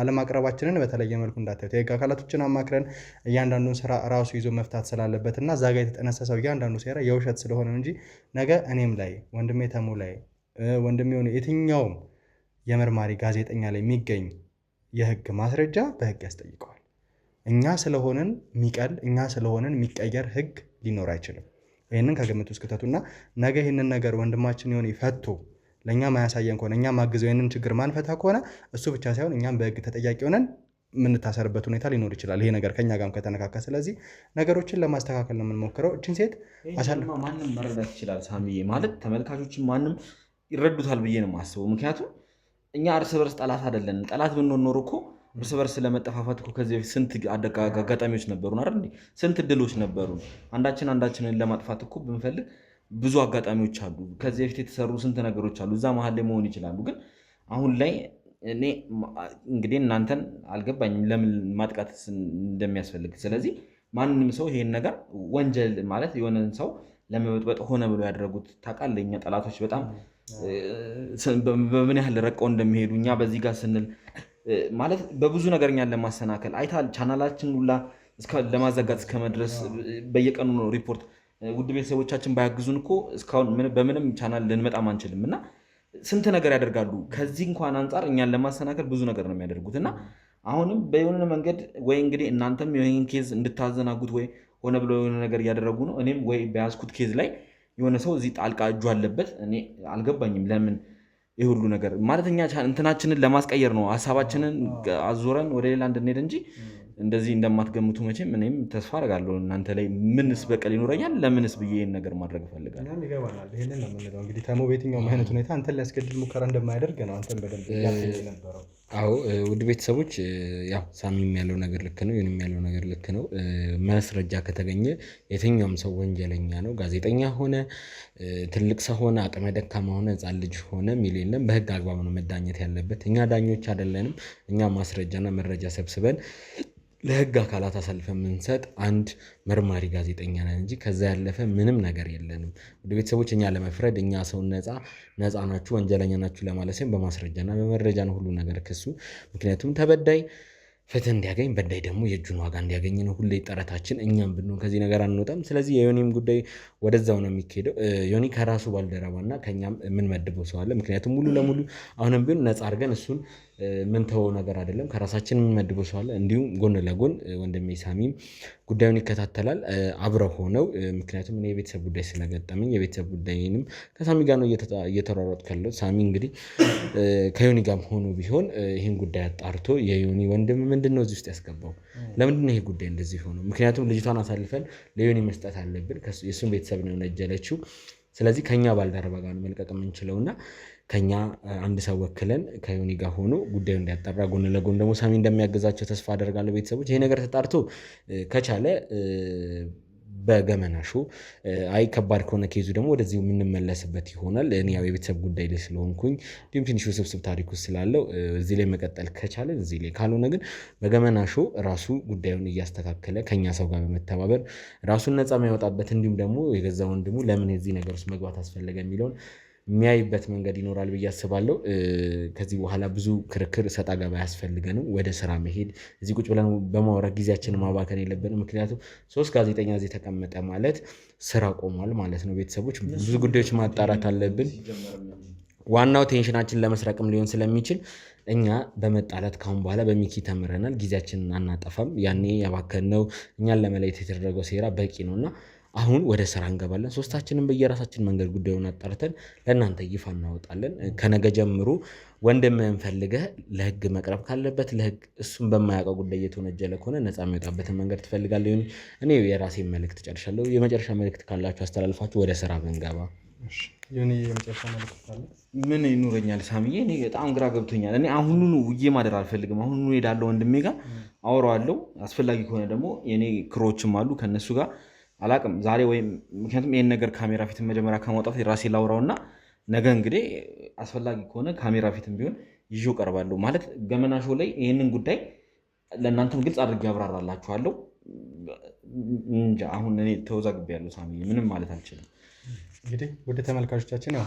አለማቅረባችንን በተለየ መልኩ እንዳታዩት። የህግ አካላቶችን አማክረን እያንዳንዱን ስራ ራሱ ይዞ መፍታት ስላለበት እና እዛ ጋር የተጠነሰሰው እያንዳንዱ ሴራ የውሸት ስለሆነ እንጂ ነገ እኔም ላይ ወንድሜ ተሙ ላይ ወንድሜ ዮኒ የትኛውም የመርማሪ ጋዜጠኛ ላይ የሚገኝ የህግ ማስረጃ በህግ ያስጠይቀዋል። እኛ ስለሆንን የሚቀል እኛ ስለሆንን የሚቀየር ህግ ሊኖር አይችልም። ይህንን ከግምት ውስጥ ክተቱና ነገ ይህንን ነገር ወንድማችን ዮኒ ፈቶ ለእኛ ማያሳየን ከሆነ እኛ ማግዘው ይህንን ችግር ማንፈታ ከሆነ እሱ ብቻ ሳይሆን እኛም በህግ ተጠያቂ ሆነን የምንታሰርበት ሁኔታ ሊኖር ይችላል። ይሄ ነገር ከኛ ጋርም ከተነካካ ስለዚህ ነገሮችን ለማስተካከል ነው የምንሞክረው። እችን ሴት ማንም መረዳት ይችላል ሳሚዬ፣ ማለት ተመልካቾችን ማንም ይረዱታል ብዬ ነው የማስበው። ምክንያቱም እኛ እርስ በርስ ጠላት አይደለንም። ጠላት ብንሆን ኖሮ እኮ እርስ በርስ ለመጠፋፋት እኮ ከዚህ በፊት ስንት አጋጣሚዎች ነበሩን አይደል እንዴ? ስንት እድሎች ነበሩን። አንዳችንን ለማጥፋት እኮ ብንፈልግ ብዙ አጋጣሚዎች አሉ። ከዚህ በፊት የተሰሩ ስንት ነገሮች አሉ። እዛ መሀል ላይ መሆን ይችላሉ። ግን አሁን ላይ እኔ እንግዲህ እናንተን አልገባኝም ለምን ማጥቃት እንደሚያስፈልግ። ስለዚህ ማንም ሰው ይሄን ነገር ወንጀል ማለት የሆነን ሰው ለመበጥበጥ ሆነ ብሎ ያደረጉት ታውቃለህ። እኛ ጠላቶች በጣም በምን ያህል ረቀው እንደሚሄዱ እኛ በዚህ ጋር ስንል ማለት በብዙ ነገር እኛን ለማሰናከል አይታል። ቻናላችን ሁላ ለማዘጋት እስከመድረስ በየቀኑ ነው ሪፖርት። ውድ ቤተሰቦቻችን ባያግዙን እኮ እስካሁን በምንም ቻናል ልንመጣም አንችልም እና ስንት ነገር ያደርጋሉ። ከዚህ እንኳን አንጻር እኛን ለማሰናከል ብዙ ነገር ነው የሚያደርጉት እና አሁንም በየሆነ መንገድ ወይ እንግዲህ እናንተም ይህን ኬዝ እንድታዘናጉት ወይ ሆነ ብሎ የሆነ ነገር እያደረጉ ነው። እኔም ወይ በያዝኩት ኬዝ ላይ የሆነ ሰው እዚህ ጣልቃ እጁ አለበት። እኔ አልገባኝም ለምን ይህ ሁሉ ነገር ማለት እኛ እንትናችንን ለማስቀየር ነው ሀሳባችንን አዞረን ወደ ሌላ እንድንሄድ እንጂ እንደዚህ እንደማትገምቱ መቼም እኔም ተስፋ አደርጋለሁ። እናንተ ላይ ምንስ በቀል ይኖረኛል? ለምንስ ብዬ ይህን ነገር ማድረግ እፈልጋለሁ። ይገባናል። ይህንን ነው የምንለው እንግዲህ ተሙ በየትኛውም አይነት ሁኔታ አንተን ሊያስገድል ሙከራ እንደማያደርግ ነው አንተን በደንብ ነበረው። አዎ ውድ ቤተሰቦች ያው ሳሚም ያለው ነገር ልክ ነው፣ ይህንም ያለው ነገር ልክ ነው። ማስረጃ ከተገኘ የትኛውም ሰው ወንጀለኛ ነው። ጋዜጠኛ ሆነ ትልቅ ሰው ሆነ አቅመ ደካማ ሆነ ሕፃን ልጅ ሆነ ሚል የለም። በህግ አግባብ ነው መዳኘት ያለበት። እኛ ዳኞች አይደለንም። እኛ ማስረጃና መረጃ ሰብስበን ለህግ አካላት አሳልፈን የምንሰጥ አንድ መርማሪ ጋዜጠኛ ነን እንጂ ከዛ ያለፈ ምንም ነገር የለንም። ወደ ቤተሰቦች እኛ ለመፍረድ እኛ ሰውን ነፃ ናችሁ ወንጀለኛ ናችሁ ለማለት ሲሆን በማስረጃና በመረጃ ነው ሁሉ ነገር ክሱ። ምክንያቱም ተበዳይ ፍትህ እንዲያገኝ በዳይ ደግሞ የእጁን ዋጋ እንዲያገኝ ነው ሁሌ ጥረታችን። እኛም ብንሆን ከዚህ ነገር አንወጣም። ስለዚህ የዮኒም ጉዳይ ወደዛው ነው የሚካሄደው። ዮኒ ከራሱ ባልደረባና ከኛም የምንመድበው ሰው አለ። ምክንያቱም ሙሉ ለሙሉ አሁንም ቢሆን ነፃ አድርገን እሱን ምንተወው ነገር አይደለም። ከራሳችን የምንመድበው ሰው አለ። እንዲሁም ጎን ለጎን ወንድሜ ሳሚም ጉዳዩን ይከታተላል አብረው ሆነው። ምክንያቱም እኔ የቤተሰብ ጉዳይ ስለገጠመኝ የቤተሰብ ጉዳይንም ከሳሚ ጋር ነው እየተሯሯጥኩ ያለው። ሳሚ እንግዲህ ከዮኒ ጋርም ሆኖ ቢሆን ይህን ጉዳይ አጣርቶ የዮኒ ወንድም ምንድን ነው እዚህ ውስጥ ያስገባው? ለምንድን ነው ይሄ ጉዳይ እንደዚህ ሆነው? ምክንያቱም ልጅቷን አሳልፈን ለዮኒ መስጠት አለብን። የእሱን ቤተሰብ ነው የወነጀለችው። ስለዚህ ከኛ ባልደረባ ጋር ነው መልቀቅ የምንችለውና ከኛ አንድ ሰው ወክለን ከዮኒ ጋር ሆኖ ጉዳዩ እንዲያጠራ ጎን ለጎን ደግሞ ሳሚ እንደሚያገዛቸው ተስፋ አደርጋለሁ። ቤተሰቦች ይሄ ነገር ተጣርቶ ከቻለ በገመና ሾው አይ ከባድ ከሆነ ኬዙ ደግሞ ወደዚሁ የምንመለስበት ይሆናል። እኔ ያው የቤተሰብ ጉዳይ ላይ ስለሆንኩኝ እንዲሁም ትንሽ ውስብስብ ታሪክ ውስጥ ስላለው እዚህ ላይ መቀጠል ከቻለ እዚህ ላይ፣ ካልሆነ ግን በገመና ሾው ራሱ ጉዳዩን እያስተካከለ ከኛ ሰው ጋር በመተባበር ራሱን ነፃ የሚያወጣበት እንዲሁም ደግሞ የገዛ ወንድሙ ለምን የዚህ ነገር ውስጥ መግባት አስፈለገ የሚለውን የሚያይበት መንገድ ይኖራል ብዬ አስባለሁ። ከዚህ በኋላ ብዙ ክርክር ሰጣ ገባ አያስፈልገንም። ወደ ስራ መሄድ እዚህ ቁጭ ብለን በማውራት ጊዜያችንን ማባከን የለብንም። ምክንያቱም 3 ጋዜጠኛ እዚህ ተቀመጠ ማለት ስራ ቆሟል ማለት ነው። ቤተሰቦች ብዙ ጉዳዮች ማጣራት አለብን። ዋናው ቴንሽናችን ለመስረቅም ሊሆን ስለሚችል እኛ በመጣላት ካሁን በኋላ በሚኪ ተምረናል። ጊዜያችንን አናጠፋም። ያኔ ያባከነው እኛን ለመለየት የተደረገው ሴራ በቂ ነውና አሁን ወደ ስራ እንገባለን። ሶስታችንም በየራሳችን መንገድ ጉዳዩን አጣርተን ለእናንተ ይፋ እናወጣለን። ከነገ ጀምሮ ወንድምህን ፈልገህ ለህግ መቅረብ ካለበት ለህግ፣ እሱም በማያውቀው ጉዳይ እየተወነጀለ ከሆነ ነፃ የሚወጣበትን መንገድ ትፈልጋለህ። እኔ የራሴን መልእክት ጨርሻለሁ። የመጨረሻ መልእክት ካላችሁ አስተላልፋችሁ ወደ ስራ ብንገባ። ምን ይኖረኛል ሳምዬ? እኔ በጣም ግራ ገብቶኛል። እኔ አሁኑኑ ውዬ ማደር አልፈልግም። አሁኑኑ ሄዳለሁ፣ ወንድሜ ጋር አወራዋለሁ። አስፈላጊ ከሆነ ደግሞ የኔ ክሮችም አሉ ከነሱ ጋር አላቅም ዛሬ ወይም ምክንያቱም ይህን ነገር ካሜራ ፊት መጀመሪያ ከማውጣት የራሴ ላውራውና ነገ እንግዲህ አስፈላጊ ከሆነ ካሜራ ፊትም ቢሆን ይዤው ቀርባለሁ። ማለት ገመና ሾው ላይ ይህንን ጉዳይ ለእናንተም ግልጽ አድርጌ ያብራራላችኋለሁ። እንጃ አሁን እኔ ተወዛግቤያለሁ ሳምዬ፣ ምንም ማለት አልችልም። እንግዲህ ወደ ተመልካቾቻችን ያው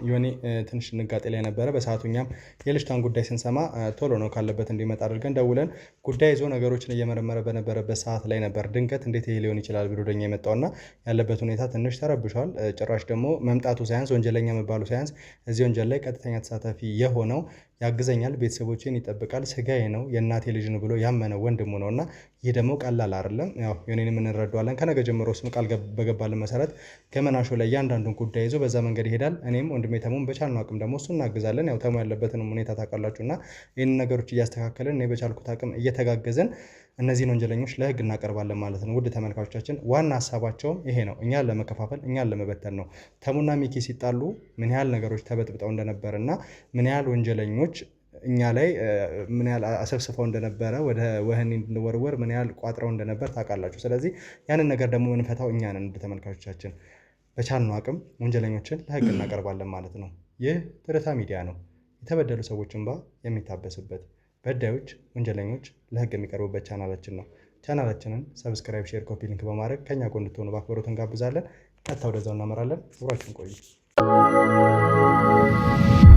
ዮኒ ትንሽ ንጋጤ ላይ ነበረ። በሰዓቱ እኛም የልጅቷን ጉዳይ ስንሰማ ቶሎ ነው ካለበት እንዲመጣ አድርገን ደውለን ጉዳይ ይዞ ነገሮችን እየመረመረ በነበረበት ሰዓት ላይ ነበር ድንገት እንዴት ይሄ ሊሆን ይችላል ብሎ ወደኛ የመጣውና ያለበት ሁኔታ ትንሽ ተረብሿል። ጭራሽ ደግሞ መምጣቱ ሳያንስ ወንጀለኛ መባሉ ሳያንስ እዚህ ወንጀል ላይ ቀጥተኛ ተሳታፊ የሆነው ያግዘኛል፣ ቤተሰቦችን ይጠብቃል፣ ስጋዬ ነው፣ የእናቴ ልጅ ነው ብሎ ያመነው ወንድሙ ነውና ይህ ደግሞ ቀላል አይደለም። ያው ዮኒንም እንረዳዋለን። ከነገ ጀምሮ ስም ቃል በገባልን መሰረት ገመና ሾው ላይ እያንዳንዱን ጉዳይ ይዞ በዛ መንገድ ይሄዳል። እኔም ወንድሜ ተሙን በቻልነው አቅም ደግሞ እሱ እናግዛለን። ያው ተሙ ያለበትንም ሁኔታ ታውቃላችሁና ይህንን ነገሮች እያስተካከልን እኔ በቻልኩት አቅም እየተጋገዝን እነዚህን ወንጀለኞች ለህግ እናቀርባለን ማለት ነው። ውድ ተመልካቾቻችን ዋና ሀሳባቸውም ይሄ ነው፣ እኛን ለመከፋፈል እኛን ለመበተን ነው። ተሙና ሚኪ ሲጣሉ ምን ያህል ነገሮች ተበጥብጠው እንደነበረ እና ምን ያህል ወንጀለኞች እኛ ላይ ምን ያህል አሰብስፈው እንደነበረ ወደ ወህኒ እንድንወርወር ምን ያህል ቋጥረው እንደነበር ታውቃላችሁ። ስለዚህ ያንን ነገር ደግሞ የምንፈታው እኛ ነን። ውድ ተመልካቾቻችን በቻልነው አቅም ወንጀለኞችን ለህግ እናቀርባለን ማለት ነው። ይህ ትርታ ሚዲያ ነው፣ የተበደሉ ሰዎች እንባ የሚታበስበት፣ በዳዮች ወንጀለኞች ለህግ የሚቀርቡበት ቻናላችን ነው። ቻናላችንን ሰብስክራይብ፣ ሼር፣ ኮፒ ሊንክ በማድረግ ከኛ ጎን እንድትሆኑ በአክብሮት እንጋብዛለን። ቀጥታ ወደዛው እናመራለን። አብራችሁን ቆዩ።